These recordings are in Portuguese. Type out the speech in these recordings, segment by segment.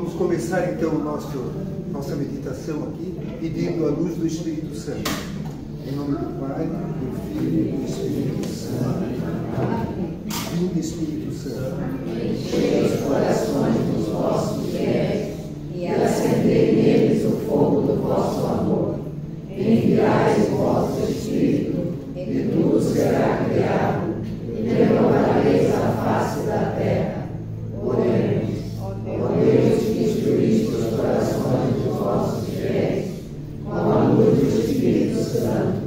Vamos começar então nossa meditação aqui, pedindo a luz do Espírito Santo. Em nome do Pai, do Filho e do Espírito Santo. Amém. Vinde, Espírito Santo. Enchei os corações dos vossos fiéis e acendei neles o fogo do vosso amor. Enviai o vosso Espírito, e tudo será criado, e renovareis a face da terra. Oremos. Ó Deus, que instruíste os corações dos vossos fiéis com a luz do Espírito Santo,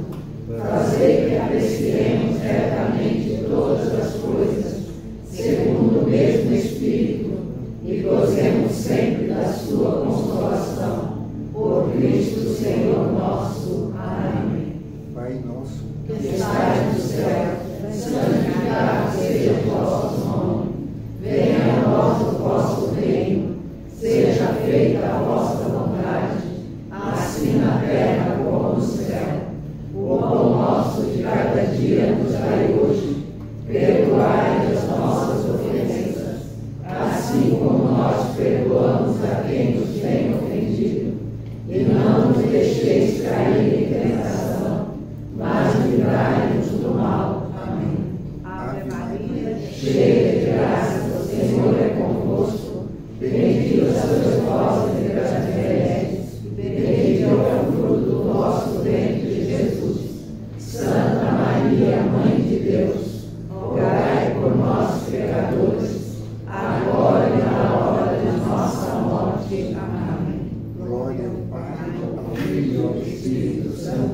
fazei que apreciemos retamente todas as coisas, segundo o mesmo Espírito, e gozemos sempre da sua consolação. Por Cristo Senhor nosso. Amém. Pai nosso, Que estais no céu, santificado seja o vosso nome. Venha a nós o vosso reino. Seja feita a vossa vontade, assim na terra como no céu. O pão nosso de cada dia nos dai hoje. Perdoai as nossas ofensas, assim como nós perdoamos a quem nos tem ofendido. E não nos deixeis cair em tentação, mas livrai-nos do mal. Amém. Ave Maria, Cheia de graça, o Senhor é convosco. Bendita sois vós entre as mulheres, bendito é o fruto do vosso ventre, Jesus. Santa Maria, Mãe de Deus, rogai por nós, pecadores, agora e na hora de nossa morte. Amém. glória ao Pai, ao Filho Filho e ao e Espírito Espírito Santo. Santo,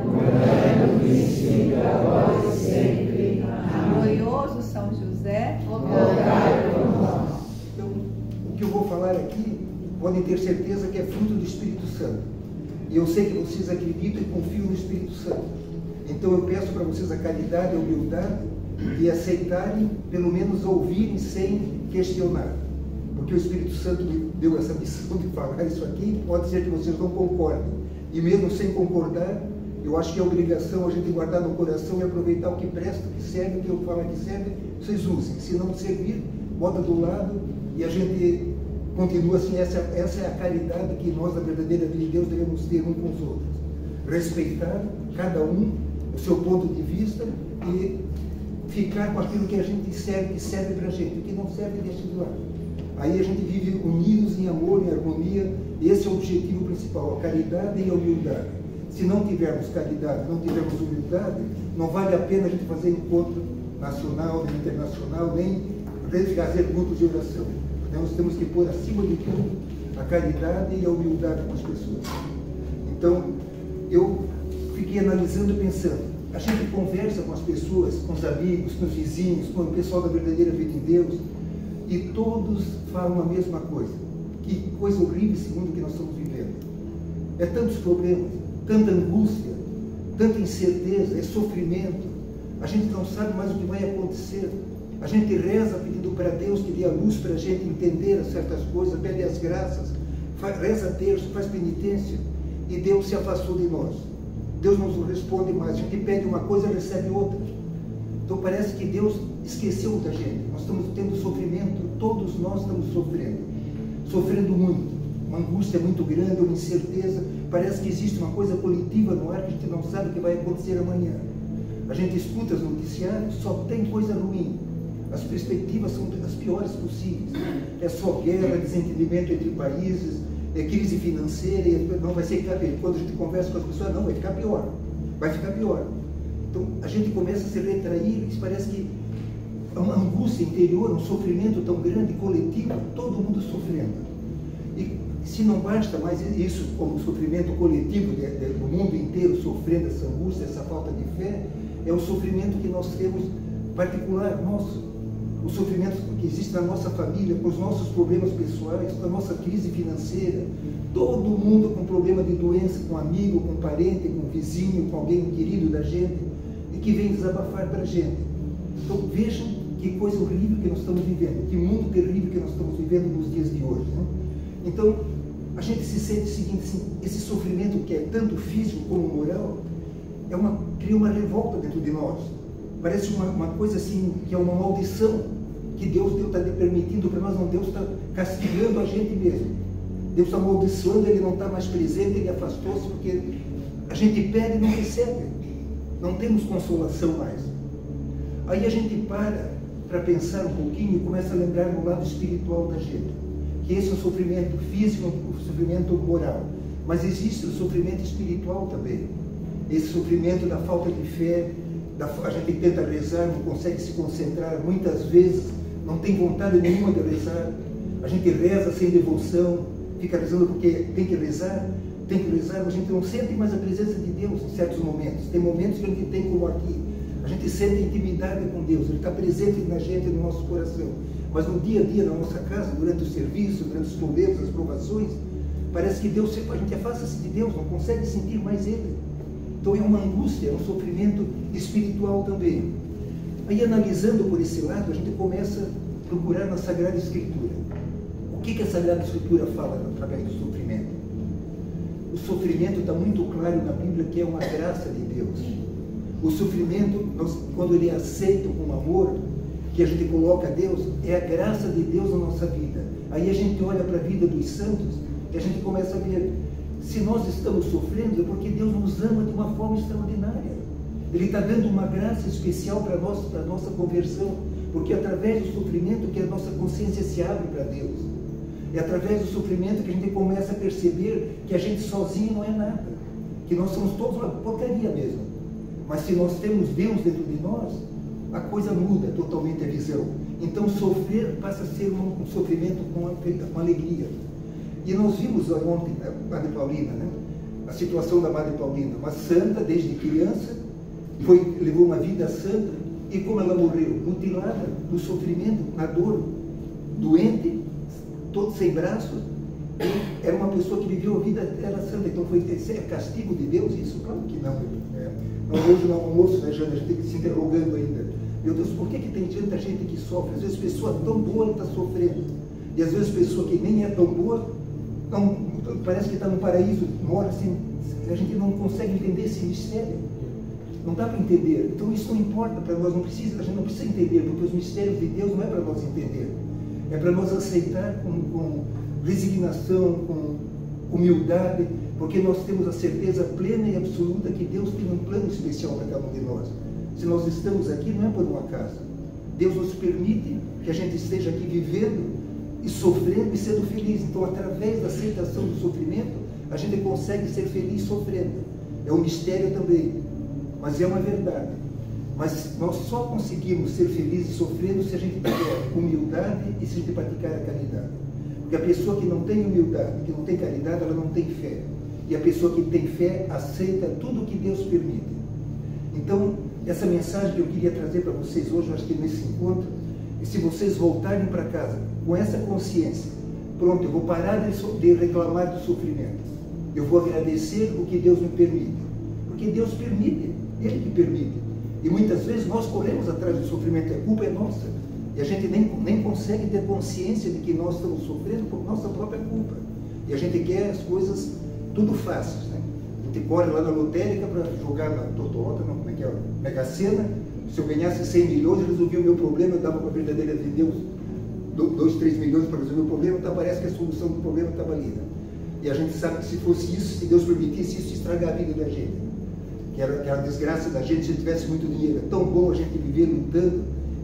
como era no princípio, agora e sempre. Amém. Glorioso São José, Rogai por nós. Então, o que eu vou falar aqui, podem ter certeza que é fruto do Espírito Santo. E eu sei que vocês acreditam e confiam no Espírito Santo. Então eu peço para vocês a caridade, a humildade e aceitarem, pelo menos ouvirem sem questionar. Porque o Espírito Santo me deu essa missão de falar isso aqui, pode ser que vocês não concordem. E mesmo sem concordar, eu acho que é obrigação a gente guardar no coração e aproveitar o que presta, o que serve, o que eu falo que serve, vocês usem. Se não servir, bota do lado e a gente continua assim. Essa é a caridade que nós, na verdadeira vida de Deus, devemos ter uns com os outros. Respeitar cada um o seu ponto de vista e ficar com aquilo que a gente serve, que serve para a gente. O que não serve, deixa de lado. Aí a gente vive unidos em amor, em harmonia. Esse é o objetivo principal, a caridade e a humildade. Se não tivermos caridade, não tivermos humildade, não vale a pena a gente fazer encontro nacional, nem internacional, nem fazer grupos de oração. Nós temos que pôr acima de tudo a caridade e a humildade com as pessoas. Então, eu fiquei analisando e pensando, a gente conversa com as pessoas, com os amigos, com os vizinhos, com o pessoal da verdadeira vida em Deus, e todos falam a mesma coisa. Que coisa horrível esse mundo que nós estamos vivendo. É tantos problemas, tanta angústia, tanta incerteza, é sofrimento. A gente não sabe mais o que vai acontecer. A gente reza pedindo para Deus que dê a luz para a gente entender certas coisas, pede as graças, reza terço, faz penitência, e Deus se afastou de nós. Deus não nos responde mais. A gente pede uma coisa e recebe outra. Então parece que Deus esqueceu da gente. Nós estamos tendo sofrimento, todos nós estamos sofrendo muito. Uma angústia muito grande, uma incerteza. Parece que existe uma coisa coletiva no ar que a gente não sabe o que vai acontecer amanhã. A gente escuta os noticiários, só tem coisa ruim. As perspectivas são as piores possíveis. É só guerra, desentendimento entre países, é crise financeira, não vai ser. Quando a gente conversa com as pessoas, não, vai ficar pior. Vai ficar pior. Então a gente começa a se retrair, e parece que é uma angústia interior, um sofrimento tão grande, coletivo, todo mundo sofrendo. E se não basta mais isso como sofrimento coletivo do mundo inteiro sofrendo essa angústia, essa falta de fé, é o sofrimento que nós temos particular nosso. O sofrimento que existe na nossa família, com os nossos problemas pessoais, com a nossa crise financeira, todo mundo com problema de doença, com amigo, com parente, com vizinho, com alguém querido da gente, e que vem desabafar para a gente. Então vejam que coisa horrível que nós estamos vivendo, que mundo terrível que nós estamos vivendo nos dias de hoje. Né? Então a gente se sente o seguinte, assim, esse sofrimento que é tanto físico como moral, cria uma revolta dentro de nós. Parece uma coisa assim, que é uma maldição, que Deus está permitindo para nós, não, Deus está castigando a gente mesmo. Deus está amaldiçoando, Ele não está mais presente, Ele afastou-se, porque a gente pede e não recebe. Não temos consolação mais. Aí a gente para pensar um pouquinho e começa a lembrar no lado espiritual da gente, que esse é um sofrimento físico, um sofrimento moral, mas existe o sofrimento espiritual também. Esse sofrimento da falta de fé, a gente tenta rezar, não consegue se concentrar, muitas vezes não tem vontade nenhuma de rezar, a gente reza sem devoção, fica rezando porque tem que rezar, mas a gente não sente mais a presença de Deus em certos momentos. Tem momentos que a gente tem como aqui, a gente sente intimidade com Deus, Ele está presente na gente, no nosso coração. Mas no dia a dia, na nossa casa, durante o serviço, durante os problemas, as provações, parece que Deus, a gente afasta-se de Deus, não consegue sentir mais Ele. Então é uma angústia, é um sofrimento espiritual também. Aí, analisando por esse lado, a gente começa a procurar na Sagrada Escritura. O que a Sagrada Escritura fala através do sofrimento? O sofrimento está muito claro na Bíblia que é uma graça de Deus. O sofrimento, quando ele é aceito com amor, que a gente coloca a Deus, é a graça de Deus na nossa vida. Aí a gente olha para a vida dos santos e a gente começa a ver, se nós estamos sofrendo é porque Deus nos ama de uma forma extraordinária. Ele está dando uma graça especial para a nossa conversão, porque é através do sofrimento que a nossa consciência se abre para Deus. É através do sofrimento que a gente começa a perceber que a gente sozinho não é nada, que nós somos todos uma porcaria mesmo. Mas se nós temos Deus dentro de nós, a coisa muda totalmente a visão. Então sofrer passa a ser um sofrimento com alegria. E nós vimos ontem a Madre Paulina, né? A situação da Madre Paulina, uma santa desde criança, levou uma vida santa, e como ela morreu? Mutilada, no sofrimento, na dor, doente, todo sem braço. Era uma pessoa que viveu a vida, era santa. Então é castigo de Deus isso? Claro que não. Hoje no almoço, né, Jana, a gente tem que se interrogando ainda. Meu Deus, por que tem tanta gente que sofre? Às vezes pessoa tão boa está sofrendo. E às vezes pessoa que nem é tão boa, parece que está no paraíso, mora assim, a gente não consegue entender esse mistério. Não dá para entender. Então isso não importa para nós, a gente não precisa entender, porque os mistérios de Deus não é para nós entender. É para nós aceitar com resignação, com humildade, porque nós temos a certeza plena e absoluta que Deus tem um plano especial para cada um de nós. Se nós estamos aqui, não é por um acaso. Deus nos permite que a gente esteja aqui vivendo e sofrendo e sendo feliz. Então, através da aceitação do sofrimento, a gente consegue ser feliz sofrendo. É um mistério também, mas é uma verdade. Mas nós só conseguimos ser felizes sofrendo se a gente tiver humildade e se a gente praticar a caridade. Porque a pessoa que não tem humildade, que não tem caridade, ela não tem fé. E a pessoa que tem fé aceita tudo o que Deus permite. Então, essa mensagem que eu queria trazer para vocês hoje, eu acho que nesse encontro, é se vocês voltarem para casa com essa consciência, pronto, eu vou parar de reclamar do sofrimento. Eu vou agradecer o que Deus me permite. Porque Deus permite, Ele que permite. E muitas vezes nós corremos atrás do sofrimento, a culpa é nossa. E a gente nem consegue ter consciência de que nós estamos sofrendo por nossa própria culpa. E a gente quer as coisas tudo fáceis, né? A gente corre lá na lotérica para jogar na Totota, como é que é? Mega Sena. Se eu ganhasse 100 milhões, resolvia o meu problema, eu dava para a verdadeira de Deus 2, 3 milhões para resolver o problema, então parece que a solução do problema estava ali, né? E a gente sabe que se fosse isso, se Deus permitisse isso, estragar a vida da gente. Que era a desgraça da gente se tivesse muito dinheiro. É tão bom a gente viver lutando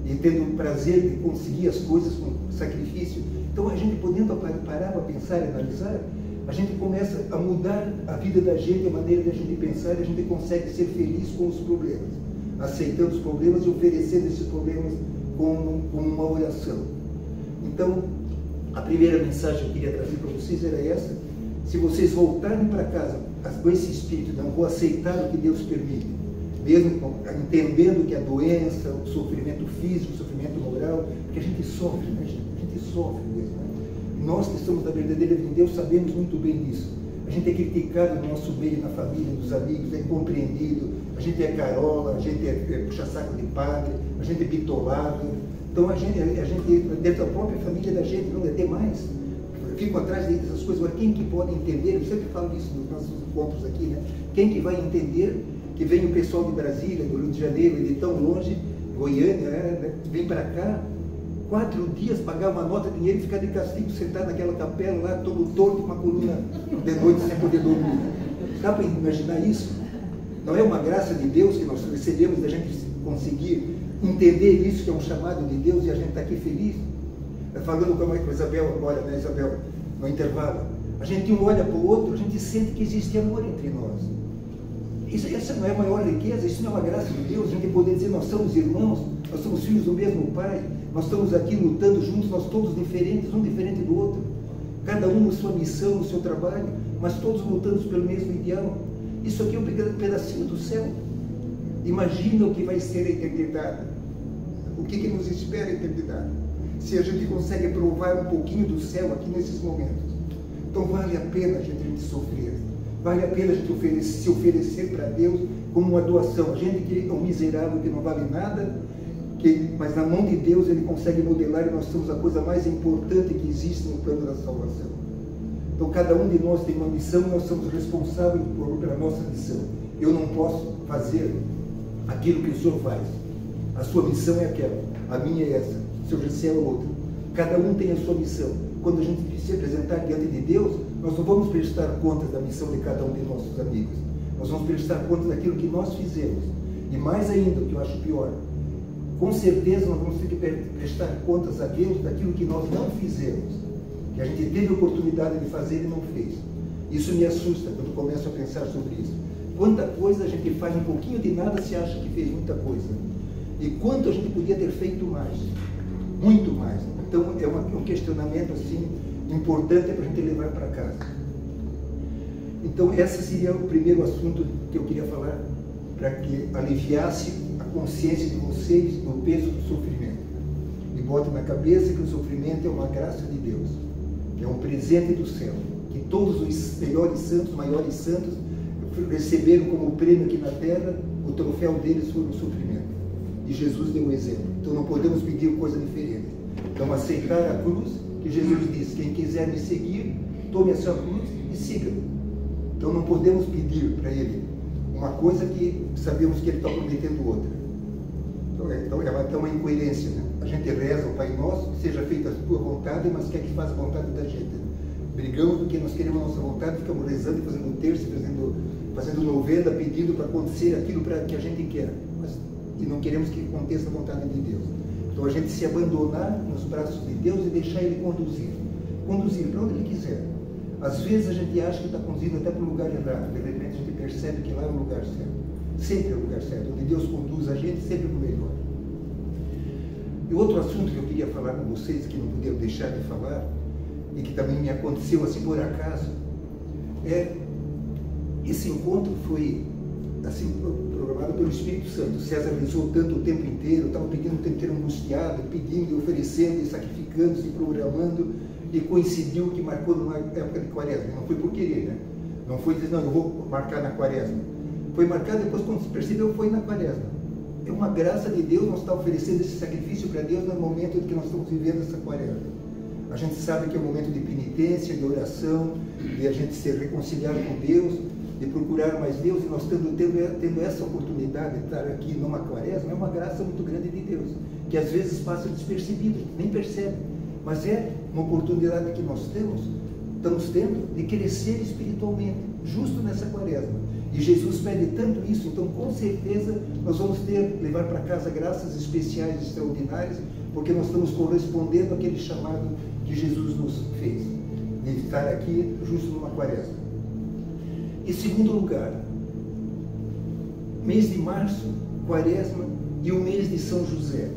e tendo o prazer de conseguir as coisas com sacrifício. Então, a gente podendo parar para pensar e analisar, a gente começa a mudar a vida da gente, a maneira de a gente pensar, e a gente consegue ser feliz com os problemas, aceitando os problemas e oferecendo esses problemas como uma oração. Então, a primeira mensagem que eu queria trazer para vocês era essa: se vocês voltarem para casa com esse espírito, não vou aceitar o que Deus permite, mesmo entendendo que a doença, o sofrimento físico, o sofrimento moral, porque a gente sofre, né, gente? A gente sofre mesmo, né? Nós que somos da verdadeira de Deus sabemos muito bem disso. A gente é criticado no nosso meio, na família, dos amigos, é incompreendido, a gente é carola, a gente é puxa-saco de padre, a gente é bitolado. Então a gente, dentro da própria família da gente, não é demais. Fico atrás dessas coisas, mas quem que pode entender? Eu sempre falo isso nos nossos encontros aqui, né? Quem que vai entender que vem o pessoal de Brasília, do Rio de Janeiro, de tão longe, Goiânia, né? Vem para cá, 4 dias pagar uma nota de dinheiro e ficar de castigo sentado naquela capela lá, todo torto, com uma coluna de noite sem poder dormir. Dá para imaginar isso? Não é uma graça de Deus que nós recebemos da gente conseguir entender isso, que é um chamado de Deus, e a gente está aqui feliz? Falando com a Isabel agora, né, Isabel, no intervalo. A gente um olha para o outro, a gente sente que existe amor entre nós. Essa não é a maior riqueza, isso não é uma graça de Deus, a gente poder dizer, nós somos irmãos, nós somos filhos do mesmo Pai, nós estamos aqui lutando juntos, nós todos diferentes, um diferente do outro, cada um na sua missão, no seu trabalho, mas todos lutando pelo mesmo ideal. Isso aqui é um pedacinho do céu. Imagina o que vai ser a eternidade, o que nos espera a eternidade, se a gente consegue provar um pouquinho do céu aqui nesses momentos. Então vale a pena a gente sofrer. Vale a pena a gente se oferecer para Deus como uma doação. A gente que é um miserável, que não vale nada, mas na mão de Deus Ele consegue modelar, e nós somos a coisa mais importante que existe no plano da salvação. Então cada um de nós tem uma missão, e nós somos responsáveis pela nossa missão. Eu não posso fazer aquilo que o Senhor faz. A sua missão é aquela, a minha é essa, o Senhor José é outra. Cada um tem a sua missão. Quando a gente se apresentar diante de Deus, nós não vamos prestar contas da missão de cada um de nossos amigos. Nós vamos prestar contas daquilo que nós fizemos. E mais ainda, o que eu acho pior, com certeza nós vamos ter que prestar contas a Deus daquilo que nós não fizemos, que a gente teve a oportunidade de fazer e não fez. Isso me assusta quando começo a pensar sobre isso. Quanta coisa a gente faz, um pouquinho de nada se acha que fez muita coisa. E quanto a gente podia ter feito mais, muito mais. Então é um questionamento assim importante para a gente levar para casa. Então esse seria o primeiro assunto que eu queria falar, para que aliviasse a consciência de vocês do peso do sofrimento. E bote na cabeça que o sofrimento é uma graça de Deus, que é um presente do céu, que todos os melhores santos, maiores santos, receberam como prêmio aqui na terra, o troféu deles foi o sofrimento. E Jesus deu o exemplo. Então não podemos pedir coisa diferente. Então aceitar a cruz, que Jesus disse, quem quiser me seguir, tome a sua cruz e siga-me. Então não podemos pedir para Ele uma coisa que sabemos que Ele está prometendo outra. Então é uma incoerência, né? A gente reza o Pai Nosso, que seja feita a tua vontade, mas quer que faça a vontade da gente. Brigamos porque nós queremos a nossa vontade, ficamos rezando, fazendo terço, fazendo novena, pedindo para acontecer aquilo que a gente quer. E não queremos que aconteça a vontade de Deus. Então a gente se abandonar nos braços de Deus e deixar Ele conduzir. Conduzir para onde Ele quiser. Às vezes a gente acha que está conduzindo até para o lugar errado. De repente a gente percebe que lá é o lugar certo. Sempre é o lugar certo. Onde Deus conduz a gente, sempre é o melhor. E outro assunto que eu queria falar com vocês, que não podia deixar de falar, e que também me aconteceu assim por acaso, esse encontro foi assim programado pelo Espírito Santo. César rezou tanto o tempo inteiro, estava pedindo o tempo inteiro angustiado, pedindo, oferecendo, e sacrificando, se programando, e coincidiu que marcou numa época de quaresma. Não foi por querer, né? Não foi dizer, não, eu vou marcar na quaresma. Foi marcado depois, quando se percebeu, foi na quaresma. É uma graça de Deus nós estar oferecendo esse sacrifício para Deus no momento em que nós estamos vivendo essa quaresma. A gente sabe que é um momento de penitência, de oração, de a gente se reconciliar com Deus, de procurar mais Deus, e nós tendo essa oportunidade de estar aqui numa quaresma, é uma graça muito grande de Deus, que às vezes passa despercebido, nem percebe, mas é uma oportunidade que nós estamos tendo de crescer espiritualmente, justo nessa quaresma. E Jesus pede tanto isso, então com certeza nós vamos levar para casa graças especiais, extraordinárias, porque nós estamos correspondendo àquele chamado que Jesus nos fez, de estar aqui justo numa quaresma. Em segundo lugar, mês de março, quaresma, e o mês de São José.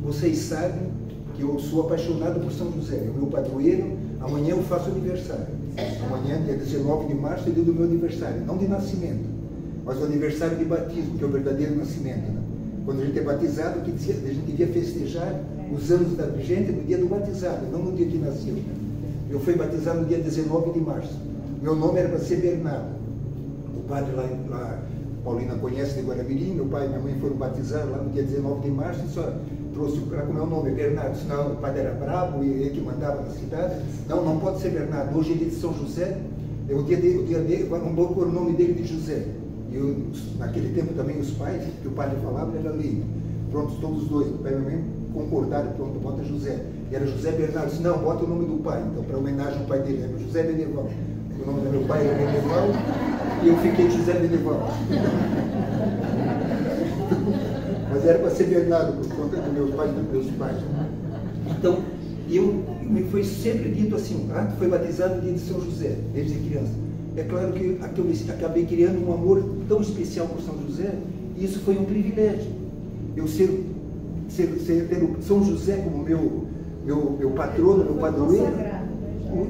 Vocês sabem que eu sou apaixonado por São José, é o meu padroeiro. Amanhã eu faço aniversário. Amanhã, dia 19 de março, é dia do meu aniversário, não de nascimento, mas o aniversário de batismo, que é o verdadeiro nascimento, né? Quando a gente é batizado, a gente devia festejar os anos da gente no dia do batizado, não no dia que nasceu. Eu fui batizado no dia 19 de março. Meu nome era para ser Bernardo. O padre lá Paulina conhece de Guaramirim, meu pai e minha mãe foram batizar lá no dia 19 de março, e só trouxe para como é o nome, Bernardo, senão o padre era bravo e ele que mandava na cidade. Não pode ser Bernardo, hoje é dia de São José, é o dia dele, não vou pôr o nome dele de José. E naquele tempo também os pais, que o padre falava, era lei. Pronto, todos os dois, o pai e a mãe concordaram, pronto, bota José. Era José Bernardo, disse, não, bota o nome do pai. Então, para homenagem ao pai dele, era José Beneval. O nome do meu pai era Beneval e eu fiquei José Beneval. Mas era para ser Bernardo, por conta dos meus pais. Então, me foi sempre dito assim, foi batizado no dia de São José, desde criança. É claro que eu acabei criando um amor tão especial por São José, e isso foi um privilégio. Eu ter o São José como meu patrono, meu padroeiro,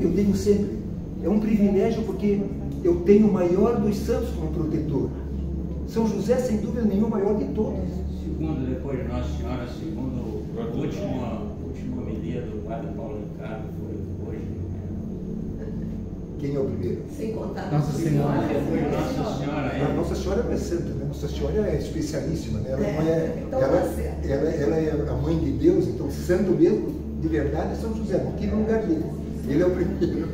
eu digo sempre, é um privilégio porque eu tenho o maior dos santos como protetor. São José, sem dúvida nenhuma, o maior de todos. Segundo, depois de Nossa Senhora, segundo a última homilia do Padre Paulo Ricardo, foi hoje. Quem é o primeiro? Sem contar Nossa Senhora. Depois de Nossa Senhora, A Nossa Senhora não é santa, né? Nossa Senhora é especialíssima, né? Ela é a mãe de Deus, então santo mesmo, de verdade, é São José, não tira o lugar dele. Ele é o primeiro.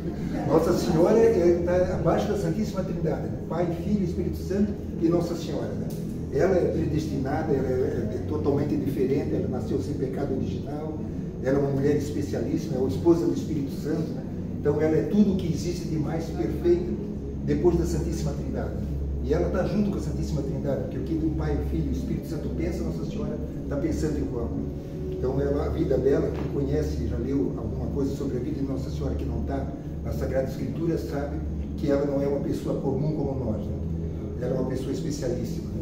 Nossa Senhora está abaixo da Santíssima Trindade, né? Pai, Filho, Espírito Santo e Nossa Senhora, né? Ela é predestinada, ela é totalmente diferente, ela nasceu sem pecado original, ela é uma mulher especialíssima, é a esposa do Espírito Santo, né? Então ela é tudo o que existe de mais perfeito depois da Santíssima Trindade. E ela está junto com a Santíssima Trindade, porque o que o Pai, o Filho e o Espírito Santo pensa, Nossa Senhora está pensando igual. Então a vida dela, quem conhece, já leu alguma coisa sobre a vida de Nossa Senhora que não está na Sagrada Escritura, sabe que ela não é uma pessoa comum como nós, né? Ela é uma pessoa especialíssima. Né?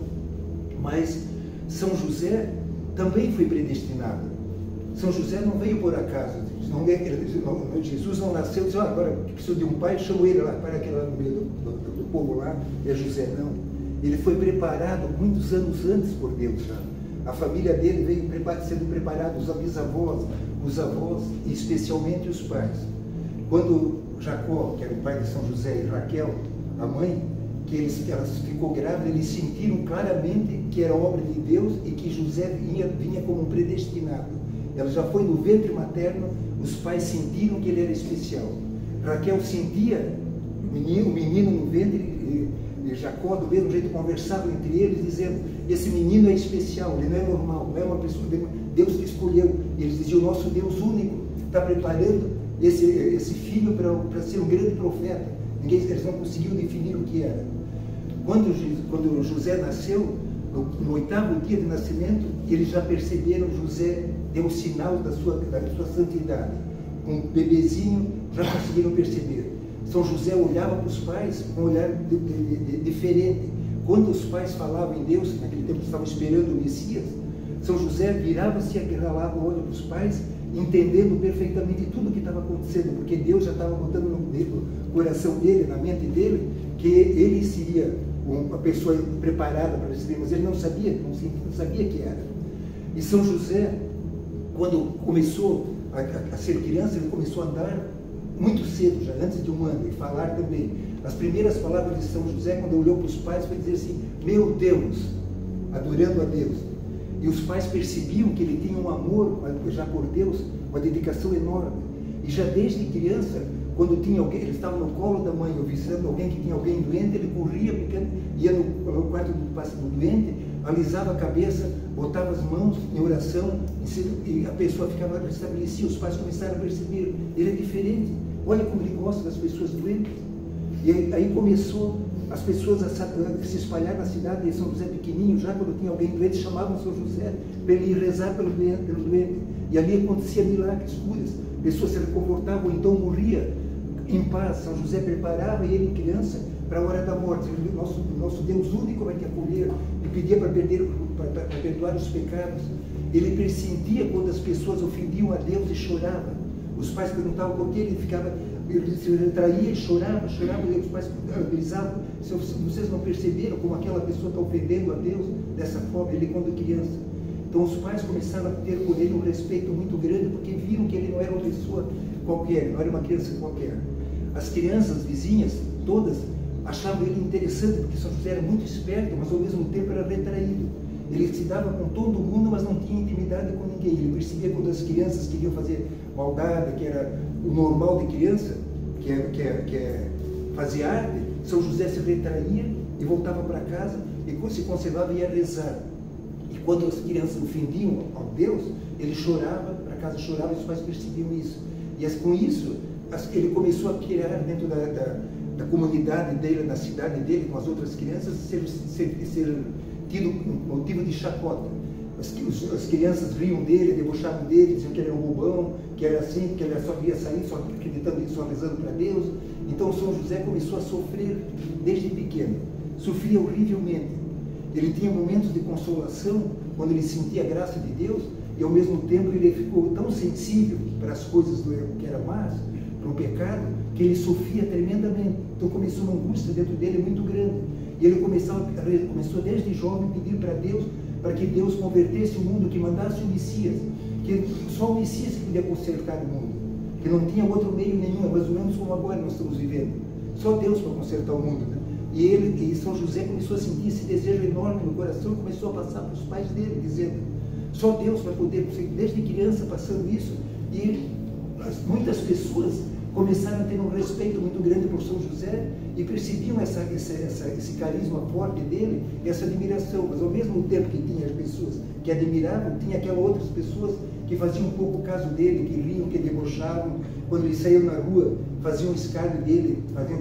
Mas São José também foi predestinado. São José não veio por acaso. Jesus não nasceu e disse, agora preciso de um pai, chamo ele lá, para aquele lá no meio do povo lá, é José, não. Ele foi preparado muitos anos antes por Deus, sabe? A família dele veio sendo preparada, os bisavós, os avós e especialmente os pais. Quando Jacó, que era o pai de São José, e Raquel, a mãe, ela ficou grávida, eles sentiram claramente que era obra de Deus e que José vinha como um predestinado. Ela já foi no ventre materno, os pais sentiram que ele era especial. Raquel sentia o menino no ventre, e Jacó, do mesmo jeito, conversavam entre eles, dizendo, esse menino é especial, ele não é normal, não é uma pessoa, Deus que escolheu. E eles diziam, o nosso Deus único está preparando esse filho para ser um grande profeta. Eles não conseguiam definir o que era. Quando José nasceu, no 8º dia de nascimento, eles já perceberam, José deu um sinal da sua santidade. Com um bebezinho, já conseguiram perceber. São José olhava para os pais com um olhar diferente. Quando os pais falavam em Deus, naquele tempo estavam esperando o Messias, São José virava-se e agarrava o olho dos pais, entendendo perfeitamente tudo o que estava acontecendo, porque Deus já estava botando no coração dele, na mente dele, que ele seria uma pessoa preparada para receber, mas ele não sabia que era. E São José, quando começou a ser criança, ele começou a andar muito cedo, já antes de 1 ano, e falar também. As primeiras palavras de São José, quando olhou para os pais, foi dizer assim, meu Deus, adorando a Deus. E os pais percebiam que ele tinha um amor já por Deus, uma dedicação enorme. E já desde criança, quando tinha alguém, ele estava no colo da mãe, ou visitando alguém que tinha alguém doente, ele corria, ia no quarto do doente, alisava a cabeça, botava as mãos em oração, e a pessoa ficava restabelecia. Os pais começaram a perceber, ele é diferente, olha como ele gosta das pessoas doentes. E aí começou as pessoas a se espalhar na cidade de São José pequenininho, já quando tinha alguém doente, chamavam São José para ele ir rezar pelo doente. E ali acontecia milagres, curas, pessoas se reconfortavam, então morria em paz. São José preparava ele, criança, para a hora da morte. Nosso Deus único vai te acolher, e pedia para perdoar os pecados. Ele pressentia quando as pessoas ofendiam a Deus e chorava. Os pais perguntavam por que ele se retraía e chorava, e os pais avisavam, vocês não perceberam como aquela pessoa está ofendendo a Deus dessa forma? Ele quando criança. Então os pais começaram a ter por ele um respeito muito grande, porque viram que ele não era uma pessoa qualquer, não era uma criança qualquer. As crianças vizinhas, todas, achavam ele interessante, porque São José era muito esperto, mas ao mesmo tempo era retraído. Ele se dava com todo mundo, mas não tinha intimidade com ninguém. Ele percebia quando as crianças queriam fazer maldade, que era o normal de criança, que é fazer arte. São José se retraía e voltava para casa e se conservava e ia rezar. E quando as crianças ofendiam ao Deus, ele chorava, para casa chorava, e os pais percebiam isso. E com isso, ele começou a criar dentro da comunidade dele, da cidade dele, com as outras crianças, ser tido um motivo de chacota. As crianças riam dele, debochavam dele, diziam que ele era um bobão, que era assim, que ele só queria sair, só acreditando, só rezando para Deus. Então São José começou a sofrer desde pequeno. Sofria horrivelmente. Ele tinha momentos de consolação, quando ele sentia a graça de Deus, e ao mesmo tempo ele ficou tão sensível para as coisas que eram más, para o pecado, que ele sofria tremendamente. Então começou uma angústia dentro dele muito grande. E ele começou desde jovem a pedir para Deus, para que Deus convertesse o mundo, que mandasse o Messias, que só o Messias podia consertar o mundo, que não tinha outro meio nenhum, é mais ou menos como agora nós estamos vivendo. Só Deus para consertar o mundo, né? E São José começou a sentir esse desejo enorme no coração, começou a passar para os pais dele, dizendo, só Deus vai poder, desde criança passando isso. E muitas pessoas começaram a ter um respeito muito grande por São José e percebiam esse carisma forte dele, essa admiração. Mas ao mesmo tempo que tinha as pessoas que admiravam, tinha aquelas outras pessoas que faziam um pouco caso dele, que riam, que debochavam. Quando ele saiu na rua, faziam escárnio dele, faziam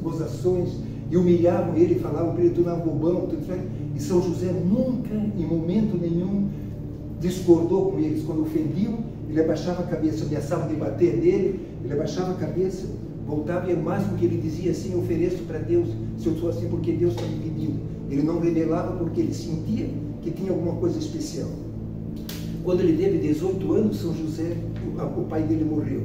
gozações e humilhavam ele, falavam para ele, tu não é um bobão, tudo isso. E São José nunca, em momento nenhum, discordou com eles. Quando ofendiam, ele abaixava a cabeça, ameaçavam de bater nele, ele abaixava a cabeça, voltava, e o máximo que ele dizia assim, eu ofereço para Deus, se eu sou assim, porque Deus está me pedindo. Ele não revelava porque ele sentia que tinha alguma coisa especial. Quando ele teve 18 anos, São José, o pai dele morreu.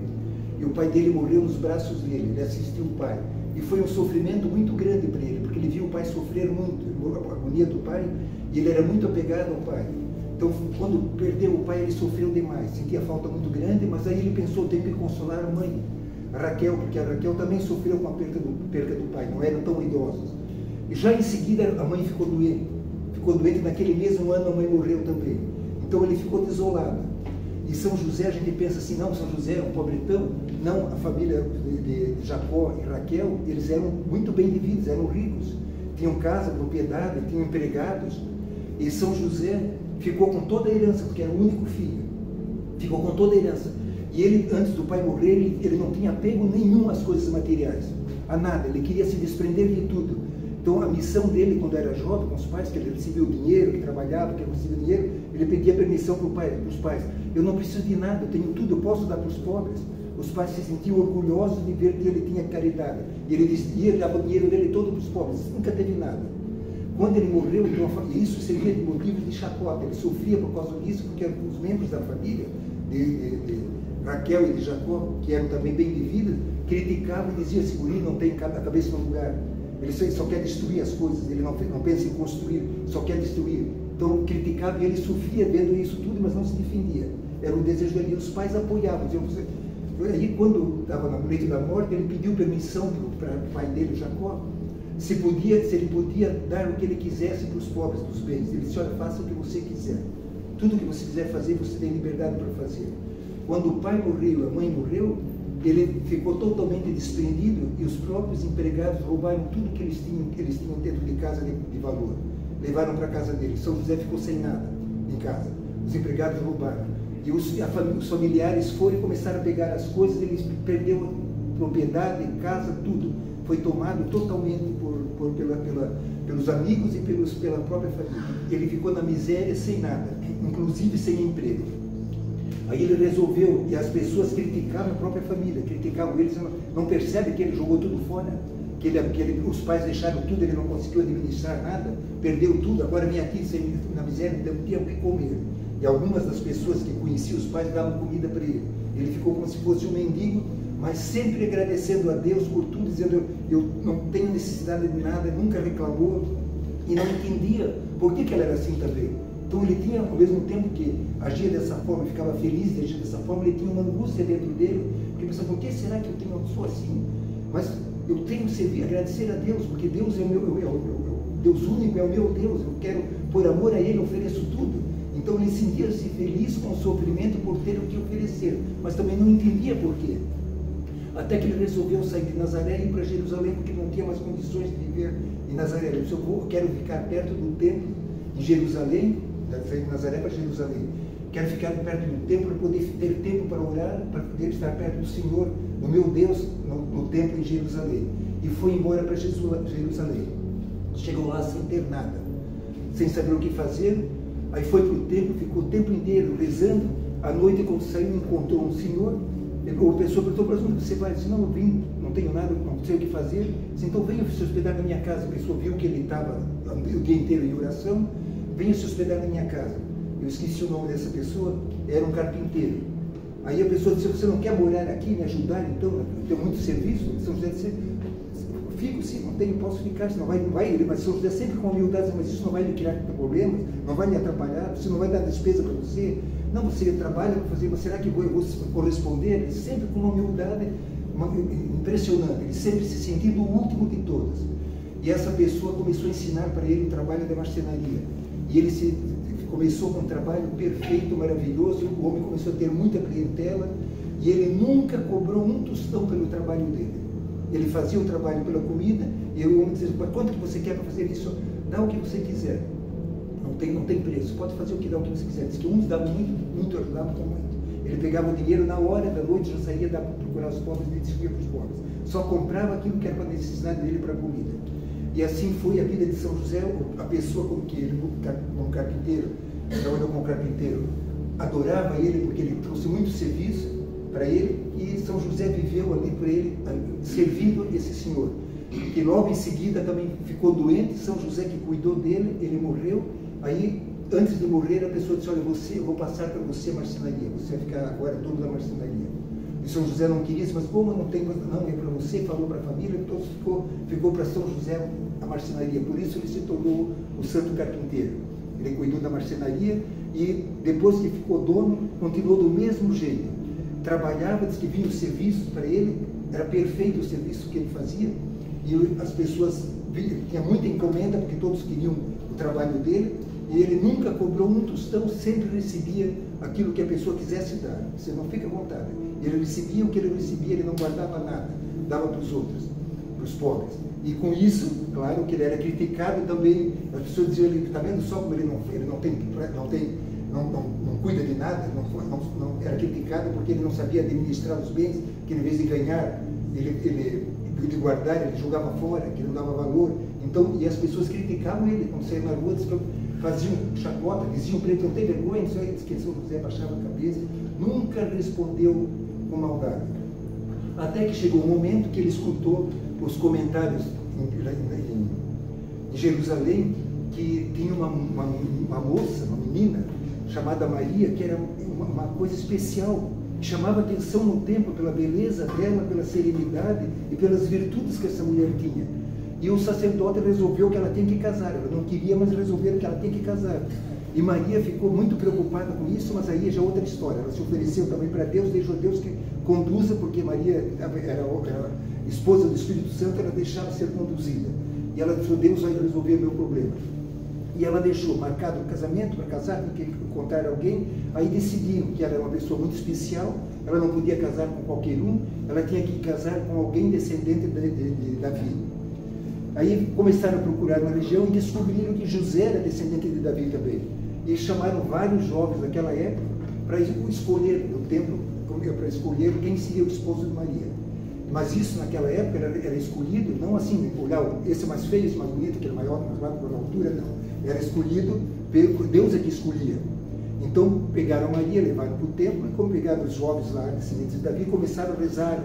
E o pai dele morreu nos braços dele, ele assistiu o pai. E foi um sofrimento muito grande para ele, porque ele viu o pai sofrer muito, a agonia do pai, e ele era muito apegado ao pai. Então, quando perdeu o pai, ele sofreu demais, sentia falta muito grande, mas aí ele pensou, tem que consolar a mãe, a Raquel, porque a Raquel também sofreu com a perda do pai, não eram tão idosos. E já em seguida, a mãe ficou doente, naquele mesmo ano a mãe morreu também. Então ele ficou desolado. E São José, a gente pensa assim, não, São José é um pobretão. Não, a família de Jacó e Raquel, eles eram muito bem de vida, eram ricos. Tinham casa, propriedade, tinham empregados. E São José ficou com toda a herança, porque era o único filho. Ficou com toda a herança. E ele, antes do pai morrer, ele não tinha apego nenhum às coisas materiais, a nada. Ele queria se desprender de tudo. Então, a missão dele, quando era jovem, com os pais, que ele recebia o dinheiro, que trabalhava, que recebia dinheiro, ele pedia permissão para os pais. Eu não preciso de nada, eu tenho tudo, eu posso dar para os pobres. Os pais se sentiam orgulhosos de ver que ele tinha caridade. E ele dizia, ele dava o dinheiro dele todo para os pobres, nunca teve nada. Quando ele morreu, então, isso servia de motivo de chacota. Ele sofria por causa disso, porque os membros da família, de Raquel e de Jacó, que eram também bem de vida, criticavam e diziam, esse guri não tem a cabeça no lugar. Ele só quer destruir as coisas, ele não pensa em construir, só quer destruir. Então criticava e ele sofria vendo isso tudo, mas não se defendia. Era o desejo dele, e os pais apoiavam. Aí quando estava no leito da morte, ele pediu permissão para o pai dele, Jacó, se ele podia dar o que ele quisesse para os pobres dos bens. Ele disse, olha, faça o que você quiser. Tudo que você quiser fazer, você tem liberdade para fazer. Quando o pai morreu, a mãe morreu, ele ficou totalmente desprendido e os próprios empregados roubaram tudo que eles tinham dentro de casa de valor. Levaram para a casa dele. São José ficou sem nada em casa. Os empregados roubaram. E os familiares foram e começaram a pegar as coisas, ele perdeu propriedade, casa, tudo. Foi tomado totalmente pelos amigos e pela própria família. Ele ficou na miséria sem nada, inclusive sem emprego. Aí ele resolveu, e as pessoas criticavam a própria família, criticavam ele, não percebe que ele jogou tudo fora, os pais deixaram tudo, ele não conseguiu administrar nada, perdeu tudo, agora vem aqui na miséria, não tinha o que comer. E algumas das pessoas que conheciam os pais davam comida para ele. Ele ficou como se fosse um mendigo, mas sempre agradecendo a Deus por tudo, dizendo, eu não tenho necessidade de nada, nunca reclamou, e não entendia por que ele era assim também. Então ele tinha, ao mesmo tempo que agia dessa forma, ficava feliz de agir dessa forma, ele tinha uma angústia dentro dele, porque pensava, por que será que eu sou assim? Mas eu tenho que agradecer a Deus, porque Deus é o meu, Deus único é o meu Deus, eu quero, por amor a Ele, ofereço tudo. Então ele sentia-se feliz com o sofrimento por ter o que oferecer, mas também não entendia por quê. Até que ele resolveu sair de Nazaré e ir para Jerusalém, porque não tinha mais condições de viver em Nazaré. Ele disse, eu quero ficar perto do templo, em Jerusalém, de Nazaré para Jerusalém. Quero ficar perto do templo para poder ter tempo para orar, para poder estar perto do Senhor, do meu Deus, no templo em Jerusalém. E foi embora para Jerusalém. Chegou lá sem ter nada, sem saber o que fazer. Aí foi para o templo, ficou o tempo inteiro rezando. À noite, quando saiu, encontrou um senhor. A pessoa perguntou para onde você vai? Disse, não, eu vim, não tenho nada, não sei o que fazer. Disse, então venha se hospedar na minha casa. A pessoa viu que ele estava o dia inteiro em oração. Venha se hospedar na minha casa. Eu esqueci o nome dessa pessoa, era um carpinteiro. Aí a pessoa disse, você não quer morar aqui, me ajudar então? Eu tenho muito serviço. São José disse, fico sim, não tenho, posso ficar, senão vai, mas São José sempre com humildade, mas isso não vai me criar problemas, não vai me atrapalhar, você não vai dar despesa para você. Não, você trabalha para fazer, mas será que eu vou corresponder? Ele sempre com uma humildade impressionante, ele sempre se sentindo o último de todas. E essa pessoa começou a ensinar para ele o trabalho da marcenaria. E ele começou com um trabalho perfeito, maravilhoso, o homem começou a ter muita clientela, e ele nunca cobrou um tostão pelo trabalho dele. Ele fazia o trabalho pela comida, e o homem dizia, quanto que você quer para fazer isso? Dá o que você quiser. Não tem preço, pode fazer o que você quiser. Diz que uns davam muito ajudavam com muito. Ele pegava o dinheiro na hora da noite, já saía para procurar os pobres e distribuía para os pobres. Só comprava aquilo que era para a necessidade dele para a comida. E assim foi a vida de São José. A pessoa como que ele, como carpinteiro, trabalhou como carpinteiro, adorava ele porque ele trouxe muito serviço para ele, e São José viveu ali por ele, servindo esse senhor. E logo em seguida também ficou doente, São José que cuidou dele, ele morreu. Aí, antes de morrer, a pessoa disse, olha, eu vou passar para você a marcenaria, você vai ficar agora dono da marcenaria. E São José não queria, mas como não tem, não, é para você, falou para a família, então ficou para São José a marcenaria. Por isso ele se tornou o santo carpinteiro. Ele cuidou da marcenaria e depois que ficou dono, continuou do mesmo jeito. Trabalhava, disse que vinha o serviço para ele, era perfeito o serviço que ele fazia, e as pessoas tinham muita encomenda, porque todos queriam o trabalho dele, e ele nunca cobrou um tostão, sempre recebia aquilo que a pessoa quisesse dar. Você não fica à vontade. Ele recebia o que ele recebia, ele não guardava nada, dava para os outros, para os pobres. E com isso, claro que ele era criticado também. As pessoas diziam, ele está vendo só como ele não cuida de nada, não era criticado porque ele não sabia administrar os bens, que em vez de ganhar, de guardar, ele jogava fora, que não dava valor. Então, e as pessoas criticavam ele quando saíam na rua, faziam chacota, diziam para ele, não tem vergonha, isso aí, que São José baixava a cabeça, nunca respondeu com maldade. Até que chegou um momento que ele escutou os comentários em Jerusalém, que tinha uma moça, uma menina, chamada Maria, que era uma coisa especial, que chamava atenção no templo pela beleza dela, pela serenidade e pelas virtudes que essa mulher tinha. E o sacerdote resolveu que ela tinha que casar. Ela não queria, mas resolveram que ela tinha que casar. E Maria ficou muito preocupada com isso, mas aí já é outra história. Ela se ofereceu também para Deus, deixou Deus que conduza, porque Maria era esposa do Espírito Santo, ela deixava ser conduzida. E ela disse, Deus vai resolver o meu problema. E ela deixou marcado o casamento para casar, porque encontrar alguém. Aí decidiram que ela era uma pessoa muito especial, ela não podia casar com qualquer um, ela tinha que casar com alguém descendente de Davi. Aí começaram a procurar na região e descobriram que José era descendente de Davi também. E chamaram vários jovens daquela época para escolher no templo, para escolher quem seria o esposo de Maria. Mas isso naquela época era escolhido, não assim, olhar esse mais feio, esse mais bonito, aquele maior, mais baixo por altura, não. Era escolhido, Deus é que escolhia. Então pegaram Maria, levaram para o templo, e como pegaram os jovens lá, descendentes de Davi, começaram a rezar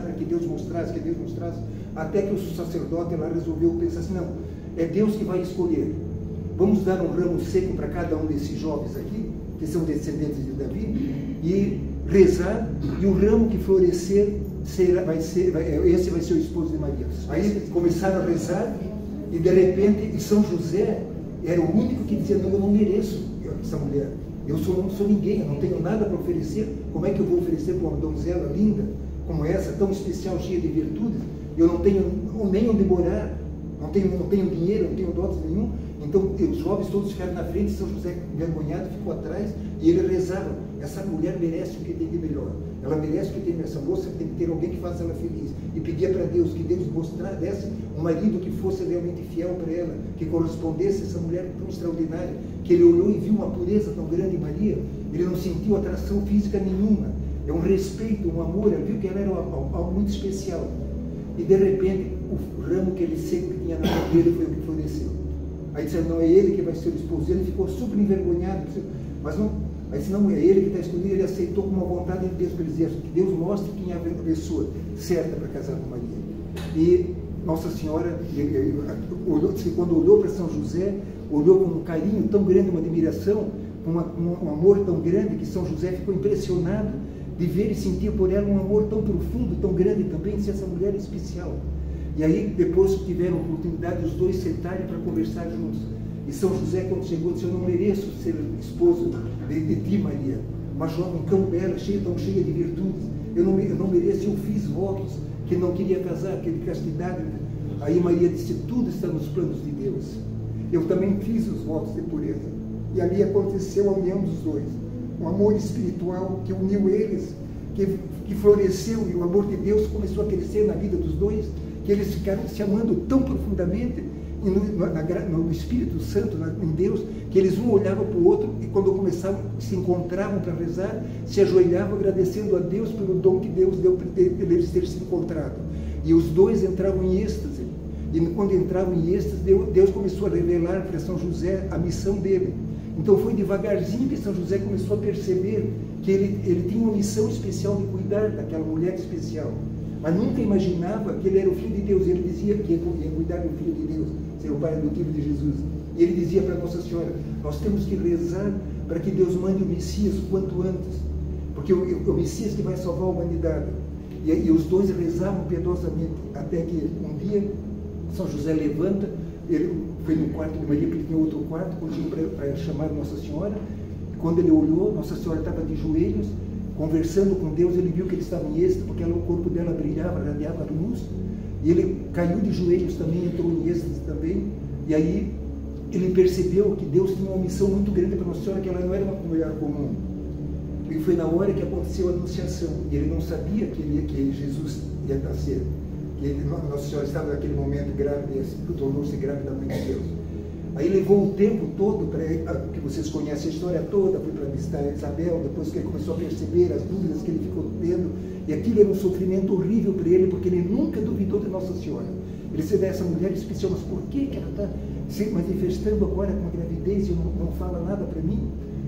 para que Deus mostrasse, até que o sacerdote lá resolveu pensar assim, não, é Deus que vai escolher. Vamos dar um ramo seco para cada um desses jovens aqui, que são descendentes de Davi, e rezar, e o ramo que florescer, esse vai ser o esposo de Maria. Aí começaram a rezar, e de repente, São José era o único que dizia, não, eu não mereço essa mulher. Eu não sou ninguém, eu não tenho nada para oferecer. Como é que eu vou oferecer para uma donzela linda, como essa, tão especial, cheia de virtudes? Eu não tenho nem onde morar. não tenho dinheiro, não tenho dotes nenhum. Então os jovens todos ficaram na frente, São José envergonhado ficou atrás, e ele rezava: essa mulher merece o que tem de melhor, ela merece o que tem, essa moça tem que ter alguém que faça ela feliz. E pedia para Deus que Deus desse um marido que fosse realmente fiel para ela, que correspondesse a essa mulher tão extraordinária, que ele olhou e viu uma pureza tão grande em Maria. Ele não sentiu atração física nenhuma, é um respeito, um amor. Ele viu que ela era algo muito especial. E de repente o ramo que ele sempre tinha na mão dele foi o que floresceu. Aí disse: não é ele que vai ser o esposo. Ele ficou super envergonhado, mas não. Aí disse: não é ele que está escolhido. Ele aceitou com uma vontade de Deus, para dizer que Deus mostre quem é a pessoa certa para casar com Maria. E Nossa Senhora, quando olhou para São José, olhou com um carinho tão grande, uma admiração, com um amor tão grande, que São José ficou impressionado de ver e sentir por ela um amor tão profundo, tão grande também, se essa mulher é especial. E aí, depois tiveram a oportunidade os dois sentarem para conversar juntos. E São José, quando chegou, disse: eu não mereço ser esposo de ti, Maria, uma jovem tão bela, tão cheia de virtudes. Eu não mereço, eu fiz votos que não queria casar, que de castidade. Aí Maria disse: tudo está nos planos de Deus. Eu também fiz os votos de pureza. E ali aconteceu a união dos dois. Um amor espiritual que uniu eles, que floresceu, e o amor de Deus começou a crescer na vida dos dois, que eles ficaram se amando tão profundamente, e no Espírito Santo, em Deus, que eles um olhavam para o outro, e quando começavam, se encontravam para rezar, se ajoelhavam agradecendo a Deus pelo dom que Deus deu para eles terem se encontrado. E os dois entravam em êxtase. E quando entravam em êxtase, Deus começou a revelar para São José a missão dele. Então foi devagarzinho que São José começou a perceber que ele tinha uma missão especial de cuidar daquela mulher especial. Mas nunca imaginava que ele era o Filho de Deus. Ele dizia que ia cuidar do Filho de Deus, ser o pai adotivo de Jesus. E ele dizia para Nossa Senhora: nós temos que rezar para que Deus mande o Messias o quanto antes, porque o Messias que vai salvar a humanidade. E os dois rezavam piedosamente, até que um dia São José levanta, ele foi no quarto de Maria, porque ele tinha outro quarto, pediu para chamar Nossa Senhora. Quando ele olhou, Nossa Senhora estava de joelhos, conversando com Deus. Ele viu que ele estava em êxtase, porque o corpo dela brilhava, radiava luz, e ele caiu de joelhos também, entrou em êxtase também. E aí ele percebeu que Deus tinha uma missão muito grande para Nossa Senhora, que ela não era uma mulher comum. E foi na hora que aconteceu a anunciação, e ele não sabia que Jesus ia nascer, que Nossa Senhora estava naquele momento grávida, tornou-se grávida da mãe de Deus. Aí levou o tempo todo, que vocês conhecem a história toda, foi para visitar Isabel, depois que ele começou a perceber as dúvidas que ele ficou tendo, e aquilo era um sofrimento horrível para ele, porque ele nunca duvidou de Nossa Senhora. Ele se dá essa mulher especial, mas por que ela está se manifestando agora com a gravidez e não fala nada para mim?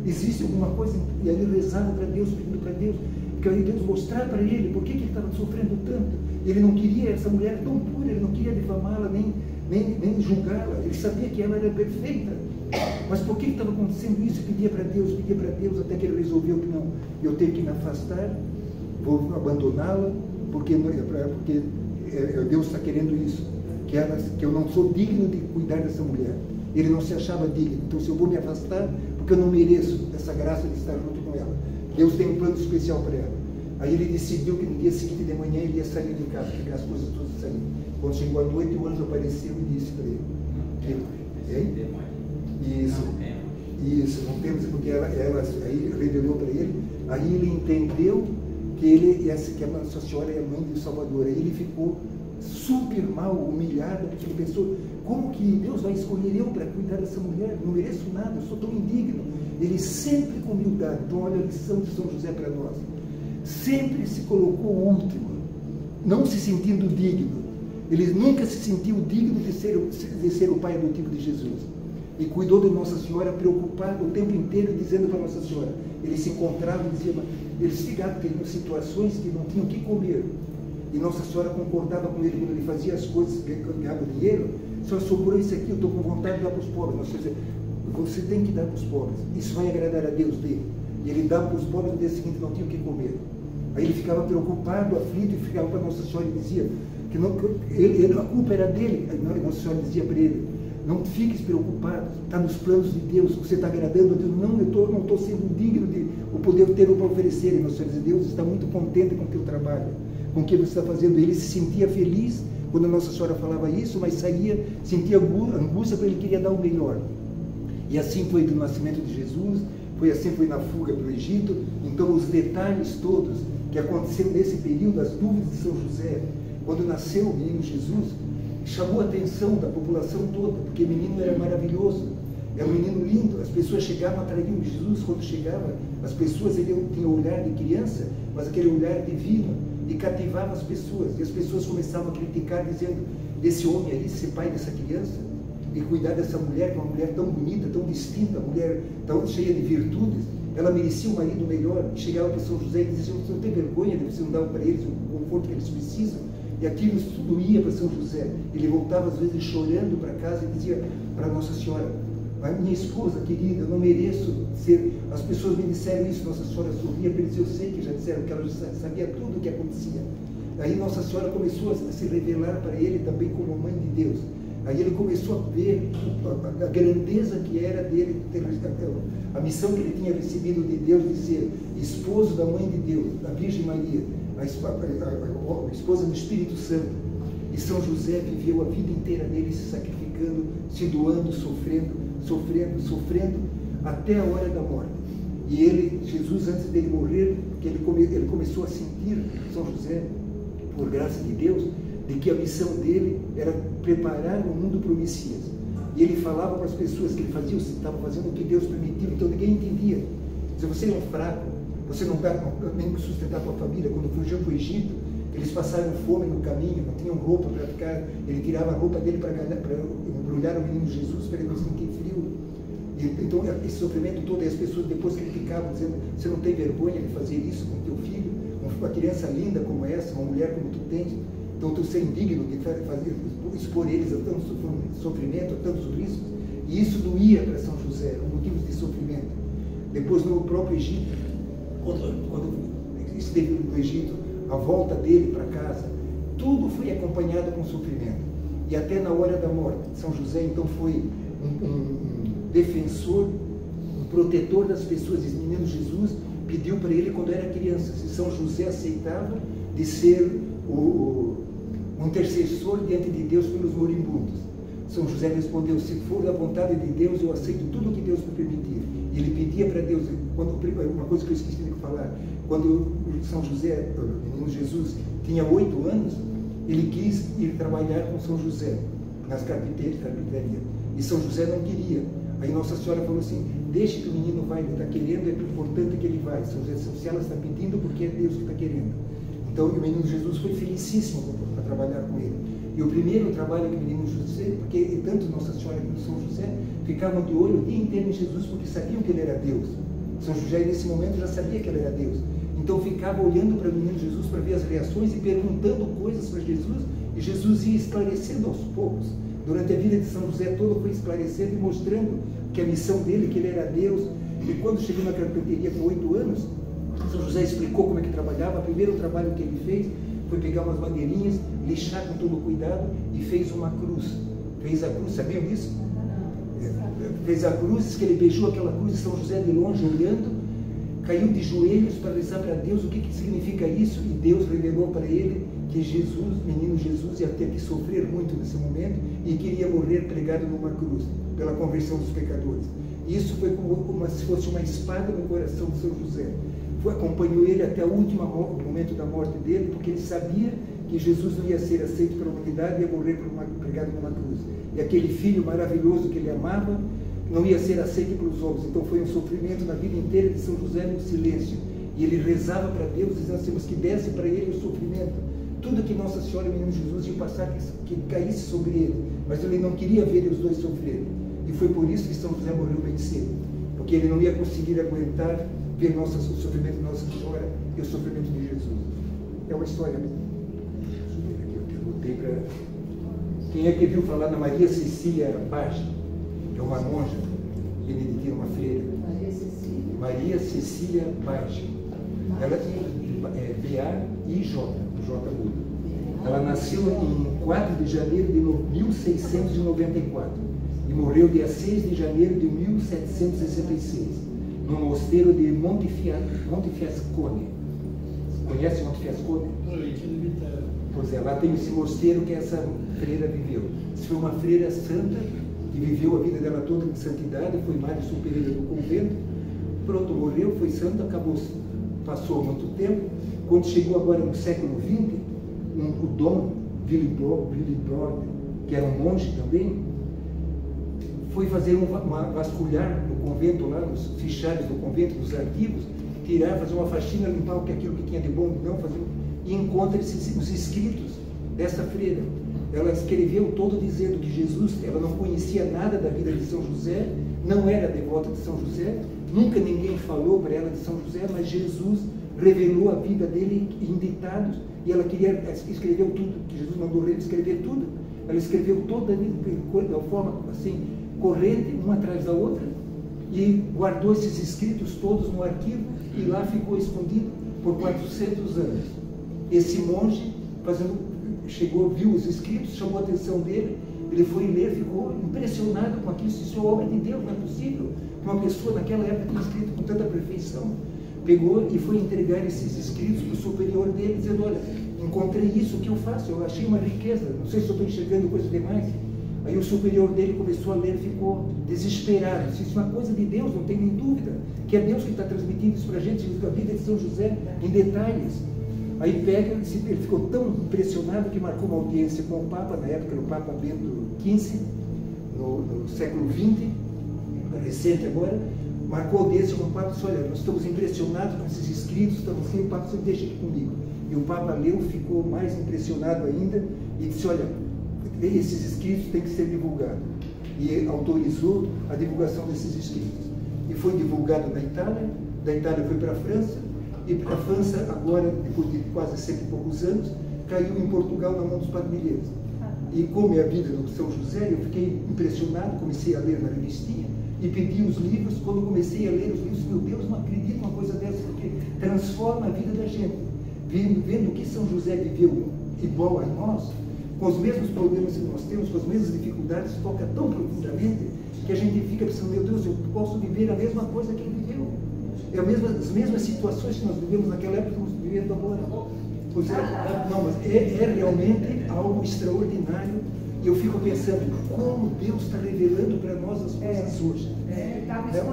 Existe alguma coisa? E aí ele rezava para Deus, pedindo para Deus, que aí Deus mostrar para ele por que ele estava sofrendo tanto. Ele não queria essa mulher tão pura, ele não queria difamá-la, nem julgá-la. Ele sabia que ela era perfeita. Mas por que estava acontecendo isso? Pedia para Deus, até que ele resolveu que não, eu tenho que me afastar, vou abandoná-la, porque Deus está querendo isso, que eu não sou digno de cuidar dessa mulher. Ele não se achava digno. Então, se eu vou me afastar, porque eu não mereço essa graça de estar junto com ela. Deus tem um plano especial para ela. Aí ele decidiu que no dia seguinte de manhã ele ia sair de casa, porque as coisas todas saíram. Quando chegou a noite, o anjo apareceu e disse para ele: Isso, não temos, porque ela aí revelou para ele. Aí ele entendeu que a Nossa Senhora é a mãe do Salvador. Aí ele ficou super mal, humilhado, porque ele pensou: como que Deus vai escolher eu para cuidar dessa mulher? Não mereço nada, eu sou tão indigno. Ele sempre com humildade. Então olha a lição de São José para nós. Sempre se colocou último, não se sentindo digno. Ele nunca se sentiu digno de ser o pai adotivo de Jesus. E cuidou de Nossa Senhora, preocupado o tempo inteiro, dizendo para Nossa Senhora. Ele se encontrava e dizia, eles ficavam tendo situações que não tinham o que comer. E Nossa Senhora concordava com ele quando ele fazia as coisas, ganhava dinheiro. Só sobrou isso aqui, eu estou com vontade de dar para os pobres. Nossa Senhora dizia, você tem que dar para os pobres, isso vai agradar a Deus dele. E ele dava para os pobres, no dia seguinte não tinha o que comer. Aí ele ficava preocupado, aflito, e ficava para Nossa Senhora e dizia que a culpa era dele. Aí Nossa Senhora dizia para ele, não fiques preocupado, está nos planos de Deus, você está agradando a Deus. Não, eu não estou sendo digno de o poder ter para oferecer. E Nossa Senhora dizia, Deus está muito contente com o teu trabalho, com o que você está fazendo. Ele se sentia feliz quando Nossa Senhora falava isso, mas saía, sentia angústia porque ele queria dar o melhor. E assim foi do nascimento de Jesus, assim foi na fuga para o Egito. Então os detalhes todos que aconteceram nesse período, as dúvidas de São José, quando nasceu o menino Jesus, chamou a atenção da população toda, porque o menino era maravilhoso, era um menino lindo. As pessoas chegavam, atraíam Jesus. Quando chegava, as pessoas, ele tinha o olhar de criança, mas aquele olhar divino, e cativava as pessoas. E as pessoas começavam a criticar, dizendo: esse homem ali, ser pai dessa criança, e cuidar dessa mulher, que é uma mulher tão bonita, tão distinta, mulher tão cheia de virtudes, ela merecia um marido melhor. E chegava para São José e dizia: você não tem vergonha de você não dar para eles o conforto que eles precisam? E aquilo tudo ia para São José. Ele voltava às vezes chorando para casa e dizia para Nossa Senhora: a minha esposa querida, eu não mereço ser... As pessoas me disseram isso. Nossa Senhora sorria para eles: eu sei que já disseram, que ela já sabia tudo o que acontecia. Aí Nossa Senhora começou a se revelar para ele também como mãe de Deus. Aí ele começou a ver a grandeza que era dele, a missão que ele tinha recebido de Deus, de ser esposo da mãe de Deus, da Virgem Maria, a esposa do Espírito Santo. E São José viveu a vida inteira dele se sacrificando, se doando, sofrendo, até a hora da morte. E ele, Jesus, antes dele morrer, que ele começou a sentir, São José, por graça de Deus, de que a missão dele era preparar o mundo para o Messias. E ele falava para as pessoas que ele fazia, estava fazendo o que Deus permitiu, então ninguém entendia. Se você é um fraco, você não dá nem sustentar com a família. Quando fugiu para o Egito, eles passaram fome no caminho, não tinham roupa para ficar, ele tirava a roupa dele para embrulhar o menino Jesus, para ele não sentir frio. E, então, esse sofrimento todo, e as pessoas depois criticavam, dizendo: você não tem vergonha de fazer isso com teu filho? Uma criança linda como essa, uma mulher como tu tens, então tu ser indigno de expor eles a tanto sofrimento, a tantos riscos. E isso doía para São José, motivos de sofrimento. Depois, no próprio Egito, quando esteve no Egito, a volta dele para casa, tudo foi acompanhado com sofrimento. E até na hora da morte, São José então foi um defensor, um protetor das pessoas. Esse menino Jesus pediu para ele, quando era criança, se São José aceitava de ser o intercessor diante de Deus pelos moribundos. São José respondeu: se for da vontade de Deus, eu aceito tudo o que Deus me permitir. E ele pedia para Deus, uma coisa que eu esqueci de falar, quando São José, o menino Jesus, tinha 8 anos, ele quis ir trabalhar com São José nas carpintarias. E São José não queria. Aí Nossa Senhora falou assim: deixe que o menino vai, ele está querendo, é importante que ele vai. São José, se ela está pedindo, porque é Deus que está querendo. Então o menino Jesus foi felicíssimo para trabalhar com ele. E o primeiro trabalho que o menino José, porque tanto Nossa Senhora como São José ficavam de olho o dia inteiro em Jesus, porque sabiam que ele era Deus. São José nesse momento já sabia que ele era Deus. Então ficava olhando para o menino Jesus para ver as reações e perguntando coisas para Jesus, e Jesus ia esclarecendo aos poucos. Durante a vida de São José todo foi esclarecendo e mostrando que a missão dele, que ele era Deus. E quando chegou na carpintaria com 8 anos, São José explicou como é que trabalhava. O primeiro trabalho que ele fez foi pegar umas madeirinhas, lixar com todo cuidado e fez uma cruz. Fez a cruz, sabiam disso? Fez a cruz, diz que ele beijou aquela cruz, e São José de longe olhando, caiu de joelhos para rezar para Deus o que significa isso, e Deus revelou para ele que Jesus, menino Jesus, ia ter que sofrer muito nesse momento e queria morrer pregado numa cruz, pela conversão dos pecadores. E isso foi como se fosse uma espada no coração de São José. Acompanhou ele até o último momento da morte dele, porque ele sabia que Jesus não ia ser aceito pela humanidade e ia morrer pregado numa cruz. E aquele filho maravilhoso que ele amava não ia ser aceito pelos homens. Então foi um sofrimento na vida inteira de São José no silêncio. E ele rezava para Deus, dizendo assim, que desse para ele o sofrimento. Tudo que Nossa Senhora e o menino Jesus iam passar, que caísse sobre ele. Mas ele não queria ver os dois sofrerem. E foi por isso que São José morreu bem cedo. Porque ele não ia conseguir aguentar ver o sofrimento de Nossa Senhora e o sofrimento de Jesus. É uma história. Eu perguntei para... Quem é que viu falar na Maria Cecília Page? Que é uma monja beneditina, uma freira. Maria Cecília Page. Ela é B-A-I-J, o J mudo. Ela nasceu em 4 de janeiro de 1694 e morreu dia 6 de janeiro de 1766, no mosteiro de Montefiascone. Conhece Montefiascone? Pois é, lá tem esse mosteiro que essa freira viveu. Isso foi uma freira santa, que viveu a vida dela toda em santidade, foi Madre Superiora do convento. Pronto, morreu, foi santa, acabou, passou muito tempo. Quando chegou agora no século XX, o Dom Willibrord, que era um monge também, foi fazer uma vasculhar no convento, lá nos fichários do convento, nos arquivos, tirar, fazer uma faxina, limpar aquilo que tinha de bom, não fazer, e encontra os escritos dessa freira. Ela escreveu todo dizendo que Jesus, ela não conhecia nada da vida de São José, não era devota de São José, nunca ninguém falou para ela de São José, mas Jesus revelou a vida dele em ditados, e ela escreveu tudo, que Jesus mandou escrever tudo. Ela escreveu toda da forma assim, corrente, uma atrás da outra, e guardou esses escritos todos no arquivo, e lá ficou escondido por 400 anos. Esse monge, chegou, viu os escritos, chamou a atenção dele, ele foi ler, ficou impressionado com aquilo, isso é obra de Deus, não é possível que uma pessoa naquela época tenha escrito com tanta perfeição. Pegou e foi entregar esses escritos para o superior dele, dizendo: olha, encontrei isso, o que eu faço? Eu achei uma riqueza, não sei se eu estou enxergando coisa demais. Aí o superior dele começou a ler, ficou desesperado. Disse: isso é uma coisa de Deus, não tem nem dúvida, que é Deus que está transmitindo isso para a gente, a vida de São José, em detalhes. Aí pega, ele ficou tão impressionado que marcou uma audiência com o Papa, na época era o Papa Bento XV, no século XX, recente agora, marcou audiência com o Papa e disse: olha, nós estamos impressionados com esses escritos, estamos assim, o Papa disse: deixa aqui comigo. E o Papa leu, ficou mais impressionado ainda e disse: olha, esses escritos têm que ser divulgados. E autorizou a divulgação desses escritos. E foi divulgado na Itália, da Itália foi para a França, e para a França agora, depois de quase 100 e poucos anos, caiu em Portugal na mão dos padrinheiros. E como é a vida do São José, eu fiquei impressionado, comecei a ler na revistinha e pedi os livros. Quando comecei a ler os livros, meu Deus, não acredito numa coisa dessa, porque transforma a vida da gente. Vendo que São José viveu igual a nós, com os mesmos problemas que nós temos, com as mesmas dificuldades, toca tão profundamente que a gente fica pensando: meu Deus, eu posso viver a mesma coisa que ele viveu. É as mesmas situações que nós vivemos naquela época que estamos vivendo agora. Pois é, não, mas é realmente algo extraordinário. E eu fico pensando como Deus está revelando para nós as coisas hoje.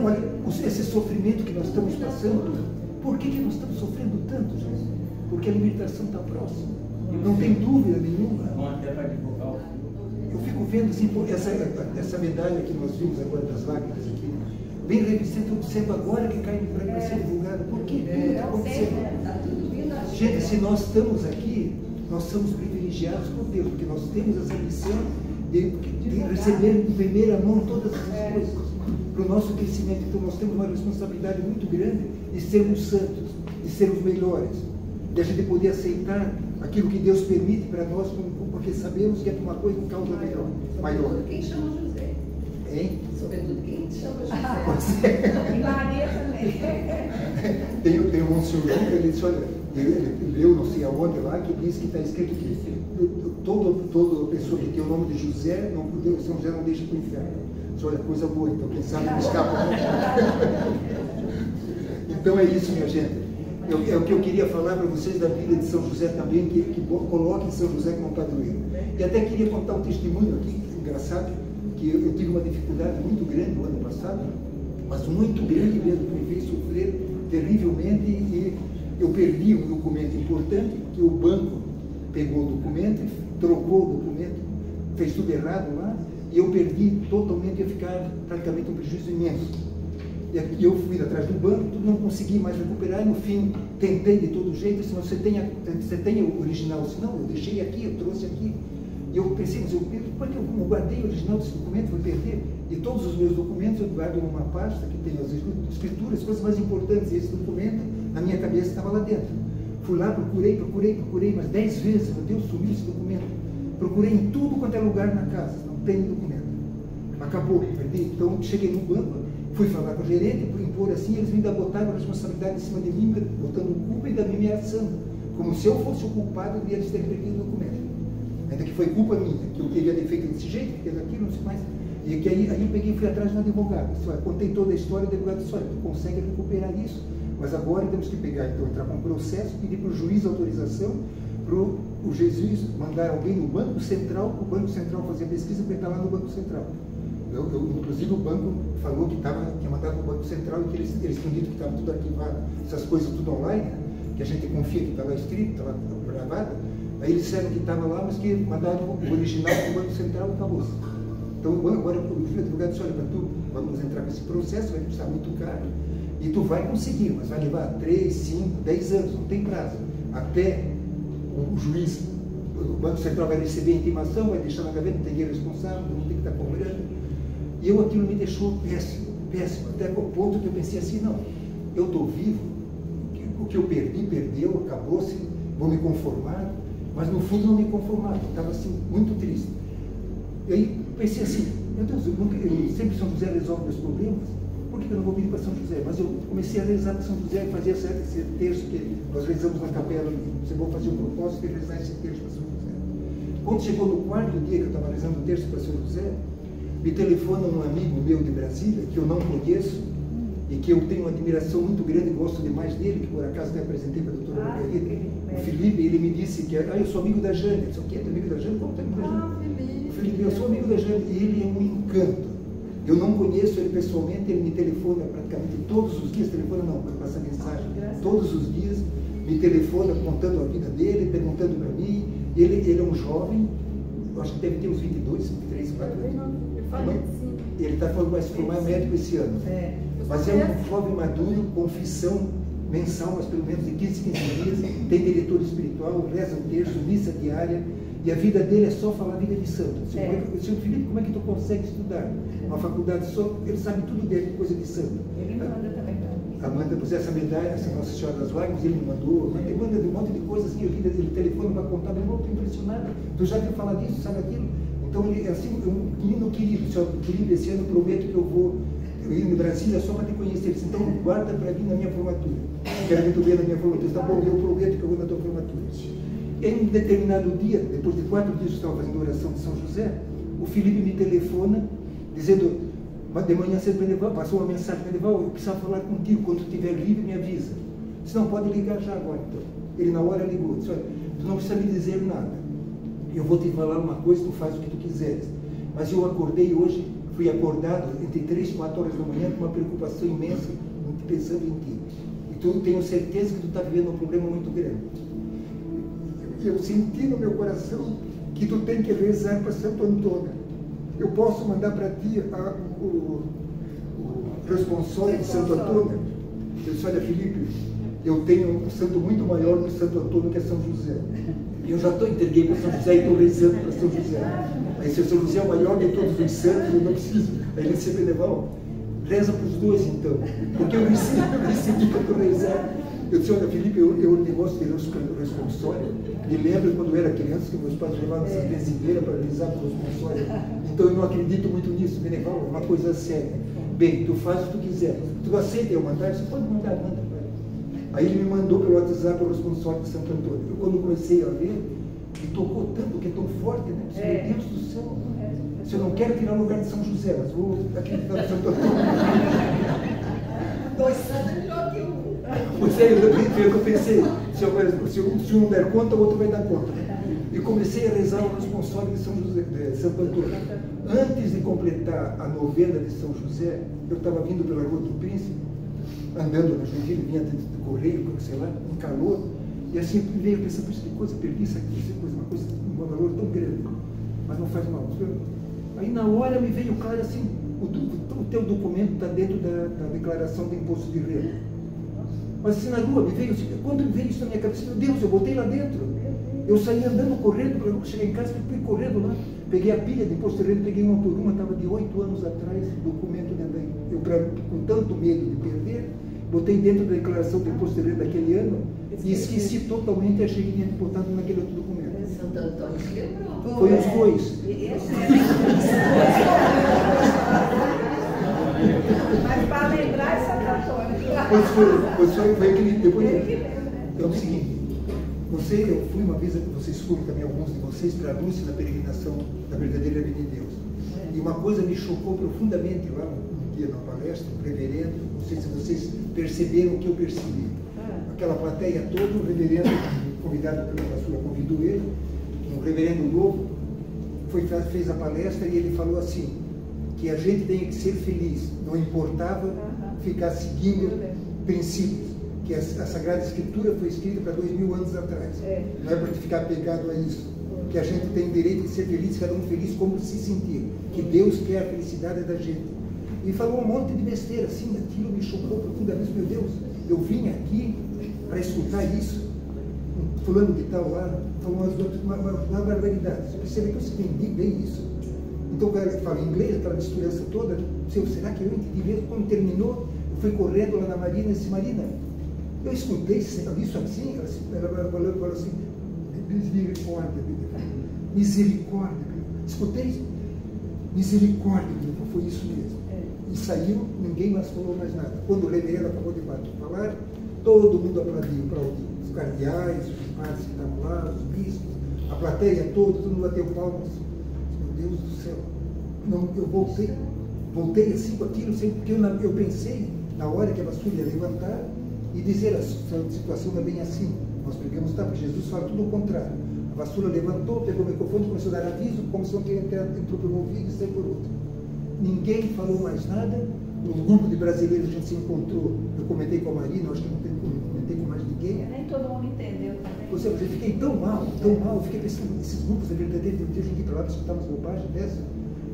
Olha, esse sofrimento que nós estamos passando, por que nós estamos sofrendo tanto, Jesus? Porque a libertação está próxima. Não tem dúvida nenhuma. Eu fico vendo assim, essa medalha que nós vimos agora das lágrimas aqui, bem revisando, observa agora que cai para ser divulgada. Por que tudo está acontecendo? Gente, se nós estamos aqui, nós somos privilegiados por Deus, porque nós temos essa missão de receber em primeira mão todas essas coisas para o nosso crescimento. Então nós temos uma responsabilidade muito grande de sermos santos, de sermos melhores, de a gente poder aceitar aquilo que Deus permite para nós, porque sabemos que é uma coisa, uma causa maior. Quem chama José? Hein? Sobretudo quem chama José? E Maria também. Tem um monsenhor, ele disse: olha, ele leu não sei aonde lá, que diz que está escrito que toda pessoa que tem o nome de José, São José não deixa para o inferno. Isso, olha, coisa boa, então quem sabe não escapa. Então é isso, minha gente. É o que eu queria falar para vocês da vida de São José também, que coloquem São José como padroeiro. E até queria contar um testemunho aqui, engraçado, que eu tive uma dificuldade muito grande no ano passado, mas muito grande mesmo, que me fez sofrer terrivelmente, e eu perdi um documento importante, que o banco pegou o documento, trocou o documento, fez tudo errado lá, e eu perdi totalmente, ia ficar praticamente um prejuízo imenso. E eu fui atrás do banco, não consegui mais recuperar, e no fim tentei de todo jeito. Se você tem o original? Se não, eu deixei aqui, eu trouxe aqui. E eu pensei: mas como é que eu guardei o original desse documento? Vou perder. E todos os meus documentos eu guardo numa pasta que tem as escrituras, as coisas mais importantes. E esse documento, na minha cabeça, estava lá dentro. Fui lá, procurei, mas 10 vezes, meu Deus, sumiu esse documento. Procurei em tudo quanto é lugar na casa, não tem documento. Acabou, perdi. Então cheguei no banco, fui falar com o gerente, por impor assim, eles ainda botaram a responsabilidade em cima de mim, botando culpa e ainda me ameaçando, como se eu fosse o culpado de eles terem perdido o documento. Ainda que foi culpa minha, que eu queria ter feito desse jeito, que fez aquilo, não sei mais. E que aí eu peguei e fui atrás de um advogado. Contei toda a história, o advogado disse: olha, tu consegue recuperar isso, mas agora temos que pegar, então, entrar com um processo, pedir para o juiz autorização, para o Jesus mandar alguém no Banco Central, o Banco Central fazer a pesquisa para estar lá no Banco Central. Inclusive o banco falou que tinha mandado no Banco Central e que eles tinham dito que estava tudo arquivado, essas coisas tudo online, que a gente confia que está lá escrito, está lá gravado. Aí eles disseram que estava lá, mas que mandaram o original para o Banco Central e acabou. Então agora o advogado disse, olha, tu vamos entrar nesse processo, vai custar muito caro, e tu vai conseguir, mas vai levar 3, 5, 10 anos, não tem prazo. Até o juiz, o Banco Central vai receber a intimação, vai deixar na gaveta, não tem ninguém responsável, não tem que estar cobrando. E aquilo me deixou péssimo, péssimo, até o ponto que eu pensei assim, não, eu estou vivo, o que eu perdi, perdeu, acabou-se, vou me conformar, mas no fundo não me conformava, estava assim, muito triste. E aí pensei assim, meu Deus, sempre São José resolve meus problemas, por que eu não vou pedir para São José? Mas eu comecei a rezar para São José e fazer esse terço que nós rezamos na capela, você vai fazer um propósito de rezar esse terço para São José. Quando chegou no quarto dia que eu estava rezando o terço para São José, me telefona um amigo meu de Brasília, que eu não conheço, e que eu tenho uma admiração muito grande, gosto demais dele, que por acaso até apresentei para a doutora Margarida, o Felipe, ele me disse que, eu sou amigo da Jane. Eu disse, o quê? Tu é amigo da Jane? Como tu é amigo da Jane? Felipe, eu sou amigo da Jane, e ele é um encanto. Eu não conheço ele pessoalmente, ele me telefona praticamente todos os dias, telefona não, para passar mensagem, todos os dias, me telefona contando a vida dele, perguntando para mim, ele é um jovem, eu acho que deve ter uns 22, 23, 24 anos. Ele está falando, vai se formar médico esse ano. Mas é um jovem maduro, confissão mensal, mas pelo menos de 15 dias, tem diretor espiritual, reza o terço, missa diária, e a vida dele é só falar a vida de santo. Senhor Felipe, como é que tu consegue estudar? Uma faculdade só, ele sabe tudo dele, coisa de santo. Ele manda também para mim. Amanda, pois essa medalha, essa Nossa Senhora das Lágrimas, ele me mandou, ele manda de um monte de coisas que eu vi, ele telefone para contar, eu não estou impressionado, tu já viu falar disso, sabe aquilo? Então, ele é assim, um menino querido, senhor querido, esse ano prometo que eu ir em Brasília só para te conhecer. Ele disse, então guarda para vir na minha formatura. Quero muito ver na minha formatura. Tá bom, eu prometo que eu vou na tua formatura. E em um determinado dia, depois de 4 dias que eu estava fazendo a oração de São José, o Felipe me telefona, dizendo, de manhã cedo, passou uma mensagem para ele, eu precisava falar contigo, quando tu estiver livre, me avisa. Disse, não, pode ligar já agora, então. Ele na hora ligou, disse, olha, tu não precisa me dizer nada. Eu vou te falar uma coisa, tu faz o que tu quiseres. Mas eu acordei hoje, fui acordado entre 3 e 4 horas da manhã com uma preocupação imensa, pensando em ti. E tu tenho certeza que tu está vivendo um problema muito grande. Eu senti no meu coração que tu tem que rezar para Santo Antônio. Eu posso mandar para ti o responsório de Santo Antônio? Eu disse, olha Felipe, eu tenho um santo muito maior que Santo Antônio, que é São José. E eu já entreguei para São José e estou rezando para São José. Aí se São José é o maior de todos os santos, eu não preciso. Aí ele sempre levou, reza para os dois então. Porque eu decidi para tu rezar. Eu disse, olha Felipe, eu negócio de responsório, me lembro quando eu era criança que meus pais levavam essas brasileiras para rezar para o responsório. Então eu não acredito muito nisso, me levar uma coisa séria. Bem, tu faz o que tu quiser. Tu aceita eu mandar? Você pode mandar, manda. Aí ele me mandou pelo WhatsApp o responsório de Santo Antônio. Eu, quando comecei a ver, me tocou tanto, que é tão forte, né? Meu Deus do céu. Se eu não quero tirar o lugar de São José, mas vou acreditar no Santo Antônio. 2 santos é melhor que um. Pois é, eu pensei, se um não der conta, o outro vai dar conta. E comecei a rezar o responsório de Santo Antônio. Antes de completar a novena de São José, eu estava vindo pela Rua do Príncipe, andando na Joinville, vinha de correio, sei lá, um calor, e assim veio pensando, que coisa, perdi isso aqui, uma coisa, um valor tão grande, mas não faz mal. Aí na hora me veio claro assim, o teu documento está dentro da declaração de imposto de renda. Mas assim na rua, me veio, quando me veio isso na minha cabeça, meu Deus, eu botei lá dentro. Eu saí andando, correndo para a rua, cheguei em casa, fui correndo lá, peguei a pilha de imposto de renda, peguei uma por uma, estava de 8 anos atrás, documento dentro daí. Eu, com tanto medo de perder, botei dentro da declaração de imposto de renda daquele ano e esqueci totalmente e achei que tinha botado naquele outro documento. Santo Antônio se lembrou. Foi os dois. Mas para lembrar é Santo Antônio. Pois foi aquele. Depois é o seguinte, eu fui uma vez, vocês foram também, alguns de vocês, para a Lúcia na peregrinação da verdadeira vida de Deus. E uma coisa me chocou profundamente lá no dia na palestra, o reverendo, não sei se vocês perceberam o que eu percebi. aquela plateia toda, o reverendo, convidado pela pastora, convidou ele, um reverendo novo, fez a palestra e ele falou assim, que a gente tem que ser feliz, não importava ficar seguindo princípios, que a Sagrada Escritura foi escrita para 2000 anos atrás. Não é para ficar pegado a isso. Que a gente tem o direito de ser feliz, cada um feliz como se sentir. Que Deus quer a felicidade da gente. E falou um monte de besteira, assim, aquilo me chocou profundamente. Meu Deus, eu vim aqui para escutar isso. Um fulano de tal lá falou umas barbaridades. Eu percebi que eu entendi bem isso. Então, o ele fala em inglês, aquela misturança toda. Será que eu entendi mesmo? Quando terminou, eu fui correndo lá na Marina e disse, Marina, eu escutei isso assim, ela falou assim, misericórdia, misericórdia, escutei, misericórdia, foi isso mesmo. E saiu, ninguém mais falou mais nada. Quando o reverendo acabou de falar, todo mundo aplaudiu, os cardeais, os padres que estavam lá, os bispos, a plateia toda, todo mundo bateu palmas. Meu Deus do céu, não, eu voltei assim com aquilo, porque eu pensei, na hora que a vassoura ia levantar, e dizer, a situação não é bem assim. Nós pregamos, tá? Porque Jesus fala tudo o contrário. A vassoura levantou, pegou o microfone, começou a dar aviso, como se não entrou por um ouvido e saiu por outro. Ninguém falou mais nada. Um grupo de brasileiros a gente se encontrou. Eu comentei com a Marina, acho que não comentei com mais ninguém. Nem todo mundo entendeu também. Ou seja, eu fiquei tão mal, eu fiquei pensando, esses grupos verdadeiros, eu deixo aqui para lá para escutar umas bobagens dessa.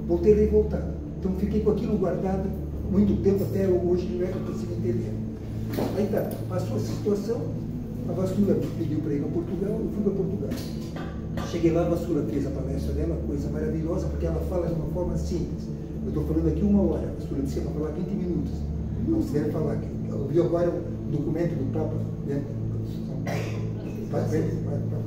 Voltei a revoltar. Então fiquei com aquilo guardado muito tempo, até hoje não é que eu consigo entender. Aí tá, passou essa situação, a vassoura pediu para ir a Portugal, eu fui para Portugal. Cheguei lá, a vassoura fez a palestra dela, coisa maravilhosa, porque ela fala de uma forma simples. Eu estou falando aqui 1 hora, a vassoura disse para falar 20 minutos. Não se deve falar. Eu vi agora um documento do Papa, né, Papa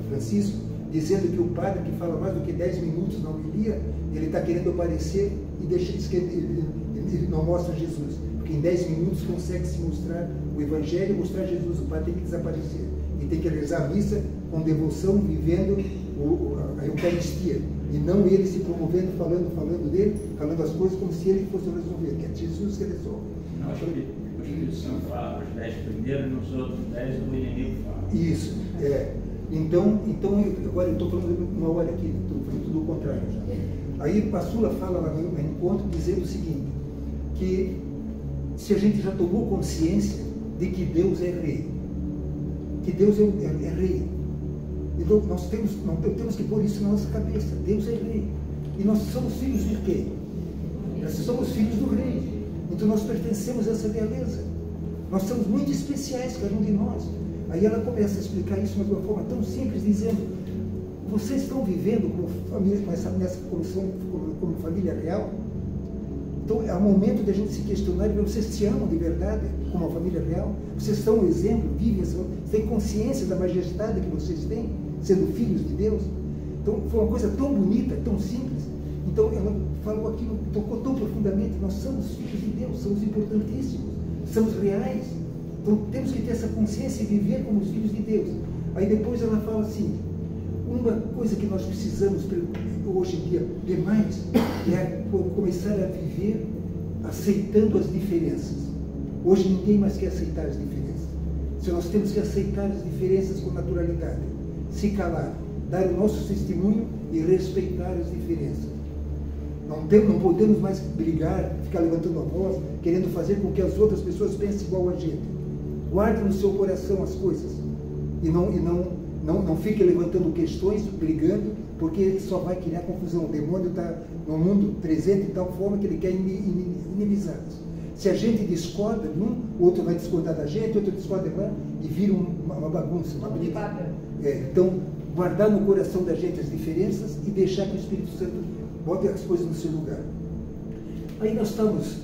Francisco, dizendo que o padre que fala mais do que 10 minutos na homilia, ele está querendo aparecer e ele não mostra Jesus. Porque em 10 minutos consegue se mostrar o Evangelho e mostrar Jesus. O padre tem que desaparecer. E tem que rezar a missa com devoção, vivendo a Eucaristia. E não ele se promovendo, falando dele, falando as coisas como se ele fosse resolver, que é Jesus que resolve. Não, acho que o Espírito Santo fala os 10 primeiros, nos outros 10 o inimigo fala. Isso, Então agora eu estou falando 1 hora aqui, estou falando tudo o contrário já. Aí a Pasula fala lá no encontro dizendo o seguinte, que se a gente já tomou consciência de que Deus é rei, que Deus é rei, então nós temos que pôr isso na nossa cabeça, Deus é rei, e nós somos filhos de quem? Nós somos filhos do rei, então nós pertencemos a essa realeza, nós somos muito especiais, cada um de nós. Aí ela começa a explicar isso de uma forma tão simples, dizendo, vocês estão vivendo como família, nessa condição, como família real? Então é o momento da gente se questionar, vocês se amam de verdade, como a família real? Vocês são um exemplo, vivem, têm consciência da majestade que vocês têm, sendo filhos de Deus? Então foi uma coisa tão bonita, tão simples. Então ela falou aquilo, tocou tão profundamente, nós somos filhos de Deus, somos importantíssimos, somos reais. Então temos que ter essa consciência e viver como os filhos de Deus. Aí depois ela fala assim, uma coisa que nós precisamos hoje em dia demais é começar a viver aceitando as diferenças. Hoje ninguém mais quer aceitar as diferenças. Se nós temos que aceitar as diferenças com naturalidade, se calar, dar o nosso testemunho e respeitar as diferenças. Não podemos mais brigar, ficar levantando a voz, querendo fazer com que as outras pessoas pensem igual a gente. Guarde no seu coração as coisas e não fique levantando questões, brigando, porque só vai criar confusão. O demônio está no mundo presente de tal forma que ele quer inimizá-los. Se a gente discorda de um, o outro vai discordar da gente, o outro discorda de lá, e vira uma bagunça, uma briga. Então, guardar no coração da gente as diferenças e deixar que o Espírito Santo bote as coisas no seu lugar. Aí nós estamos,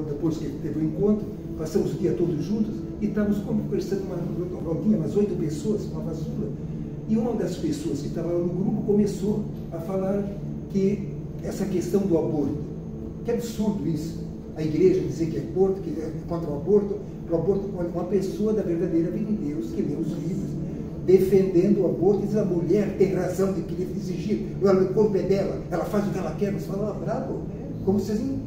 depois que teve o encontro, passamos o dia todos juntos e estávamos conversando uma rodinha, umas 8 pessoas, uma vassoura. E uma das pessoas que estava lá no grupo começou a falar que essa questão do aborto, que absurdo isso. A igreja dizer que é aborto, que é contra o aborto, uma pessoa da verdadeira vida de Deus, que lê os livros, defendendo o aborto, diz a mulher tem razão de querer exigir, o corpo é dela, ela faz o que ela quer, você fala, bravo, como se assim,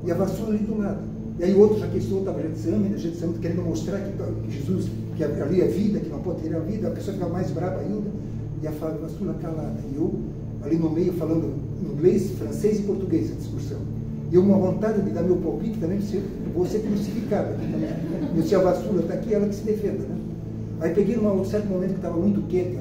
e a vassoura ali do lado. E aí outro já questionou, estava Getsemane querendo mostrar que Jesus, que ali é vida, que não pode ter a vida, a pessoa fica mais brava ainda, e a vassoura calada. E eu, ali no meio, falando inglês, francês e português, a discussão. E eu, uma vontade de dar meu palpite também, vou ser crucificado aqui também. Eu, se a vassoura está aqui, ela que se defenda, né? Aí peguei um certo momento que estava muito quente,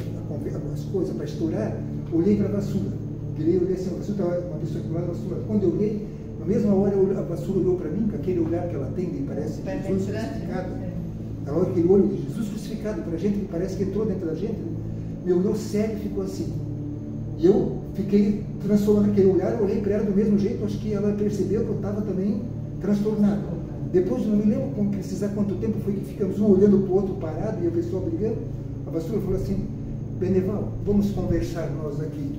as coisas para estourar, olhei para a vassoura. Olhei assim, a vassoura estava uma pessoa do lado da vassoura. Quando eu olhei, na mesma hora a vassoura olhou para mim, com aquele olhar que ela tem, que parece Jesus crucificado. Na hora aquele olho de Jesus crucificado para a gente, que parece que entrou dentro da gente, me olhou sério e ficou assim. E eu fiquei transformado naquele olhar, olhei para ela do mesmo jeito, acho que ela percebeu que eu estava também transtornado. Depois, não me lembro como precisar quanto tempo foi que ficamos um olhando para o outro parado e a pessoa brigando. A vassoura falou assim: Beneval, vamos conversar nós aqui.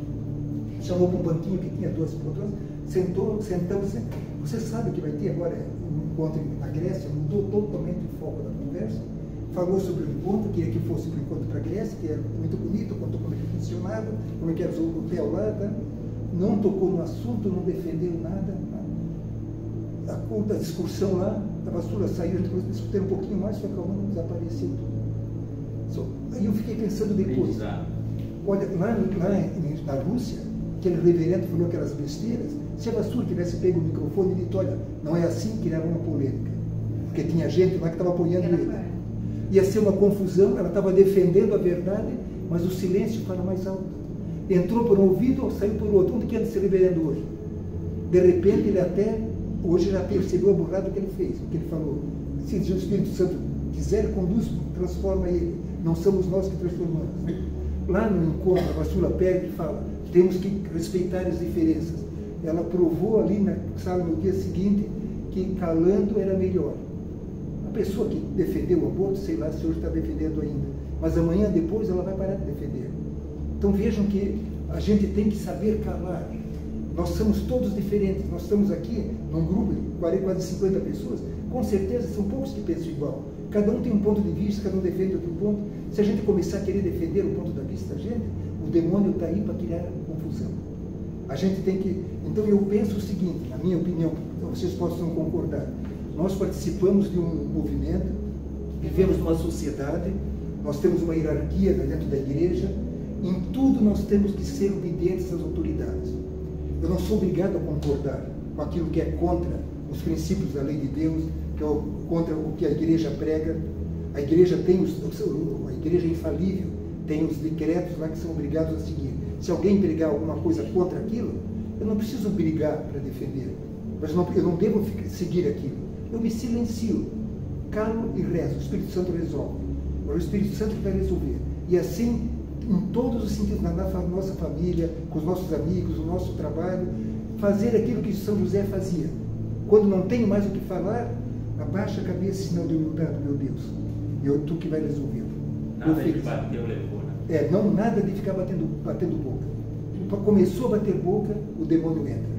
Chamou para um banquinho que tinha duas poltronas, sentamos. Você sabe que vai ter agora um encontro na Grécia, mudou totalmente o foco da conversa. Falou sobre o encontro, queria que fosse para o encontro para a Grécia, que era muito bonito, contou como é que funcionava, como é que era o hotel lá. Tá? Não tocou no assunto, não defendeu nada. A discussão lá, a vassoura saiu, depois discutiram um pouquinho mais, foi acalmando, desapareceu tudo. Aí eu fiquei pensando depois, olha, lá na Rússia, aquele reverendo falou aquelas besteiras, se a vassoura tivesse pego o microfone e dito, olha, não é assim, que era uma polêmica, porque tinha gente lá que estava apoiando ele. Ia ser uma confusão, ela estava defendendo a verdade, mas o silêncio fala mais alto. Entrou por um ouvido, saiu por outro. Onde que anda esse reverendo hoje? De repente ele até, hoje já percebeu a burrada que ele fez, o que ele falou. Se o Espírito Santo quiser, conduz, transforma ele. Não somos nós que transformamos. Lá no encontro, a vassoura pega e fala, temos que respeitar as diferenças. Ela provou ali na sala no dia seguinte que calando era melhor. A pessoa que defendeu o aborto, sei lá se hoje está defendendo ainda, mas amanhã depois ela vai parar de defender. Então vejam que a gente tem que saber calar. Nós somos todos diferentes. Nós estamos aqui num grupo de quase 50 pessoas. Com certeza são poucos que pensam igual. Cada um tem um ponto de vista, cada um defende outro ponto. Se a gente começar a querer defender o ponto da vista da gente, o demônio está aí para criar confusão. A gente tem que... Então eu penso o seguinte, na minha opinião, vocês possam concordar. Nós participamos de um movimento, vivemos numa sociedade, nós temos uma hierarquia dentro da igreja. Em tudo nós temos que ser obedientes às autoridades. Eu não sou obrigado a concordar com aquilo que é contra os princípios da lei de Deus, que é contra o que a igreja prega. A igreja tem a igreja é infalível, tem os decretos lá que são obrigados a seguir. Se alguém pregar alguma coisa contra aquilo, eu não preciso brigar para defender, mas eu não devo seguir aquilo. Eu me silencio, calo e rezo. O Espírito Santo resolve. O Espírito Santo vai resolver. E assim, em todos os sentidos, na nossa família, com os nossos amigos, no nosso trabalho, fazer aquilo que São José fazia. Quando não tenho mais o que falar, abaixa a cabeça, sinal de humildade, meu Deus. Tu que vai resolver. Nada de bater o levou, né? Não, nada de ficar batendo boca. Começou a bater boca, o demônio entra.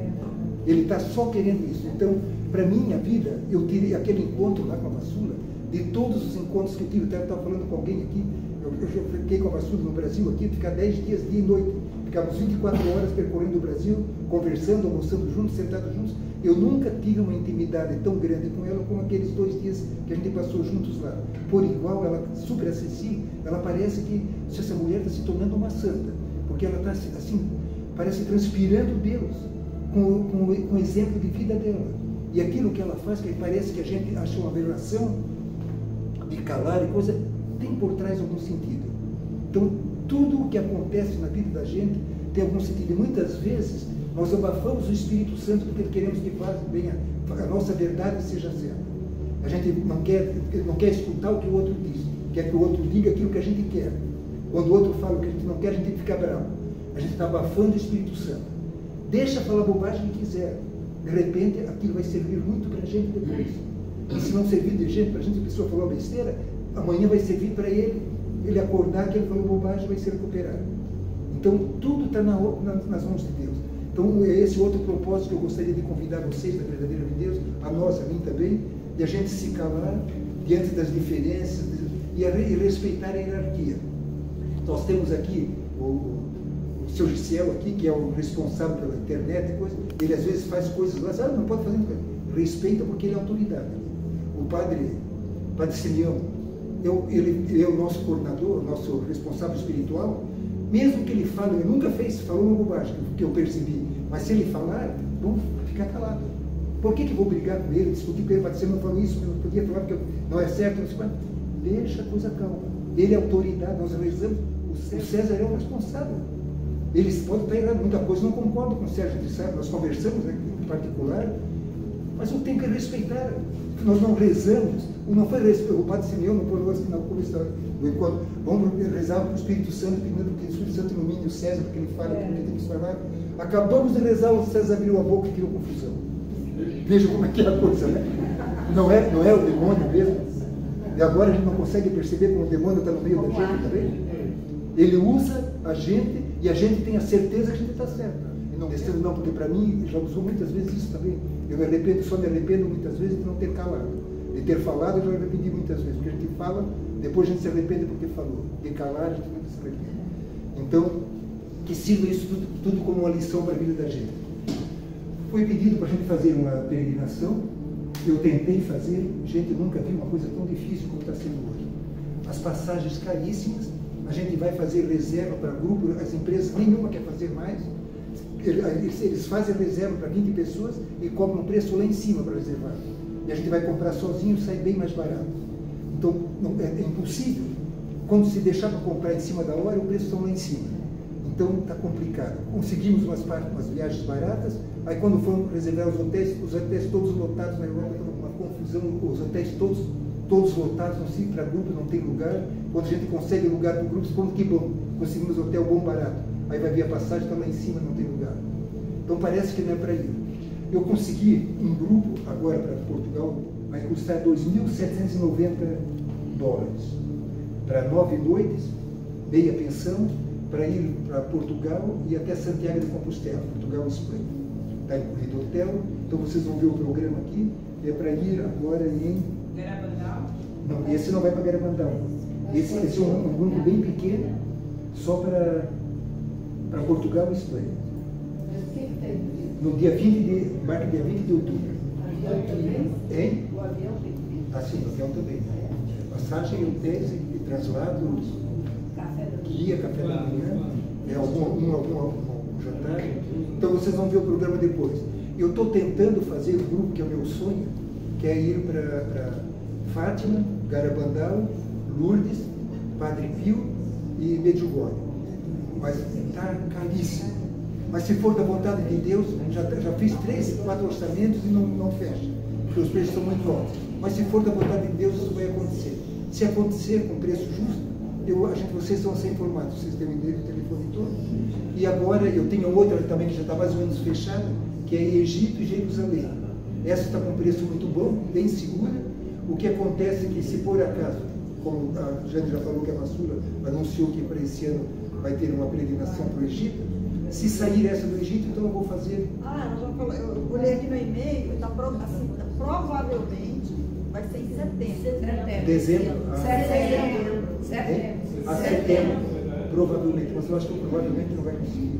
Ele está só querendo isso. Então, para mim, a vida, eu tive aquele encontro lá com a vassoura, de todos os encontros que eu tive, eu estava falando com alguém aqui, eu já fiquei com a vassoura no Brasil aqui, ficar 10 dias, dia e noite. Ficávamos 24 horas percorrendo o Brasil, conversando, almoçando juntos, sentados juntos. Eu nunca tive uma intimidade tão grande com ela como aqueles 2 dias que a gente passou juntos lá. Por igual, ela super acessível, ela parece que essa mulher está se tornando uma santa, porque ela está assim, parece transpirando Deus, com o exemplo de vida dela. E aquilo que ela faz, que parece que a gente acha uma aberração de calar e coisa, tem por trás algum sentido. Então, tudo o que acontece na vida da gente tem algum sentido. E muitas vezes nós abafamos o Espírito Santo porque queremos que a nossa verdade seja certa. A gente não quer escutar o que o outro diz, quer que o outro diga aquilo que a gente quer. Quando o outro fala o que a gente não quer, a gente tem que ficar bravo. A gente está abafando o Espírito Santo. Deixa falar bobagem que quiser. De repente, aquilo vai servir muito para a gente depois. E se não servir de gente para a gente, a pessoa falou besteira, amanhã vai servir para ele acordar que ele falou bobagem e vai ser recuperado. Então, tudo está nas mãos de Deus. Então, é esse outro propósito que eu gostaria de convidar vocês, da Verdadeira de Deus, a nós, a mim também, de a gente se calar diante das diferenças e respeitar a hierarquia. Nós temos aqui o seu Giciel aqui, que é o responsável pela internet e coisa, ele às vezes faz coisas lá, não pode fazer, respeita porque ele é autoridade. O padre Simeão, ele é o nosso coordenador, nosso responsável espiritual. Mesmo que ele fale, ele nunca falou uma bobagem, que eu percebi, mas se ele falar, vamos ficar calado. Por que vou brigar com ele, discutir com ele, padre Simeão falou isso, eu não podia falar porque não é certo, deixa a coisa calma. Ele é autoridade, nós rezamos, o César é o responsável. Eles podem estar errados, muita coisa não concordo com o Sérgio de Sá, nós conversamos em particular, mas eu tenho que respeitar. Nós não rezamos, não foi o padre Simeão não falou assim na começo do encontro, vamos rezar para o Espírito Santo, pedindo que o Espírito Santo ilumine o César, porque ele fala que ele tem que falar. Acabamos de rezar, o César abriu a boca e criou confusão. Veja como é que é a coisa, né? Não é o demônio mesmo. E agora a gente não consegue perceber como o demônio está no meio da gente, tá vendo? Ele usa a gente e a gente tem a certeza que a gente está certo. E não descendo não, porque para mim, já usou muitas vezes isso também. Eu me arrependo, só me arrependo muitas vezes de não ter calado. De ter falado, eu já me arrependi muitas vezes. Porque a gente fala, depois a gente se arrepende porque falou. De calar, a gente nunca se arrepende. Então, que sirva isso tudo como uma lição para a vida da gente. Foi pedido para a gente fazer uma peregrinação. Eu tentei fazer, gente, eu nunca vi uma coisa tão difícil como está sendo hoje. As passagens caríssimas, a gente vai fazer reserva para grupo, as empresas nenhuma quer fazer mais. Eles fazem reserva para 20 pessoas e cobram um preço lá em cima para reservar. E a gente vai comprar sozinho e sai bem mais barato. Então, é impossível. Quando se deixar para comprar em cima da hora, o preço está lá em cima. Então, está complicado. Conseguimos umas viagens baratas, aí quando fomos reservar os hotéis todos lotados na Europa, uma confusão, os hotéis todos lotados, não sei, para grupo não tem lugar. Quando a gente consegue lugar para grupos, como que bom, conseguimos hotel bom barato. Aí vai vir a passagem, está lá em cima, não tem lugar. Então parece que não é para ir. Eu consegui um grupo agora para Portugal, vai custar $2.790 para 9 noites, meia pensão, para ir para Portugal e até Santiago de Compostela, Portugal e Espanha. Está incluído hotel, então vocês vão ver o programa aqui, é para ir agora em... Garabandal? Não, esse não vai para Garabandal. Esse é um grupo bem pequeno, só para Portugal e Espanha. No dia 20 marca dia 20 de outubro. Hein? Ah, sim, o avião também. Passagem, hotéis e traslado, guia, café da manhã, algum jantar. Então vocês vão ver o programa depois. Eu estou tentando fazer o grupo, que é o meu sonho, que é ir para Fátima, Garabandal, Lourdes, Padre Pio e Medjugorje. Mas está caríssimo. Mas se for da vontade de Deus, já fiz 3, 4 orçamentos e não fecha, porque os preços são muito altos. Mas se for da vontade de Deus, isso vai acontecer. Se acontecer com preço justo, vocês vão ser informados, vocês têm o endereço, o telefone todo. E agora eu tenho outra também que já está mais ou menos fechada, que é Egito e Jerusalém. Essa está com um preço muito bom, bem segura. O que acontece é que, se por acaso, como a Jane já falou que a Massula anunciou que para esse ano vai ter uma peregrinação para o Egito, se sair essa do Egito, então eu vou fazer... Nós vamos falar, eu olhei aqui no e-mail, provavelmente vai ser em setembro. Dezembro? Setembro. Setembro, provavelmente. Mas eu acho que provavelmente não vai conseguir.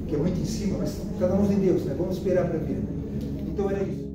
Porque é muito em cima, mas está na mão de Deus, né? Vamos esperar para ver. Então era isso.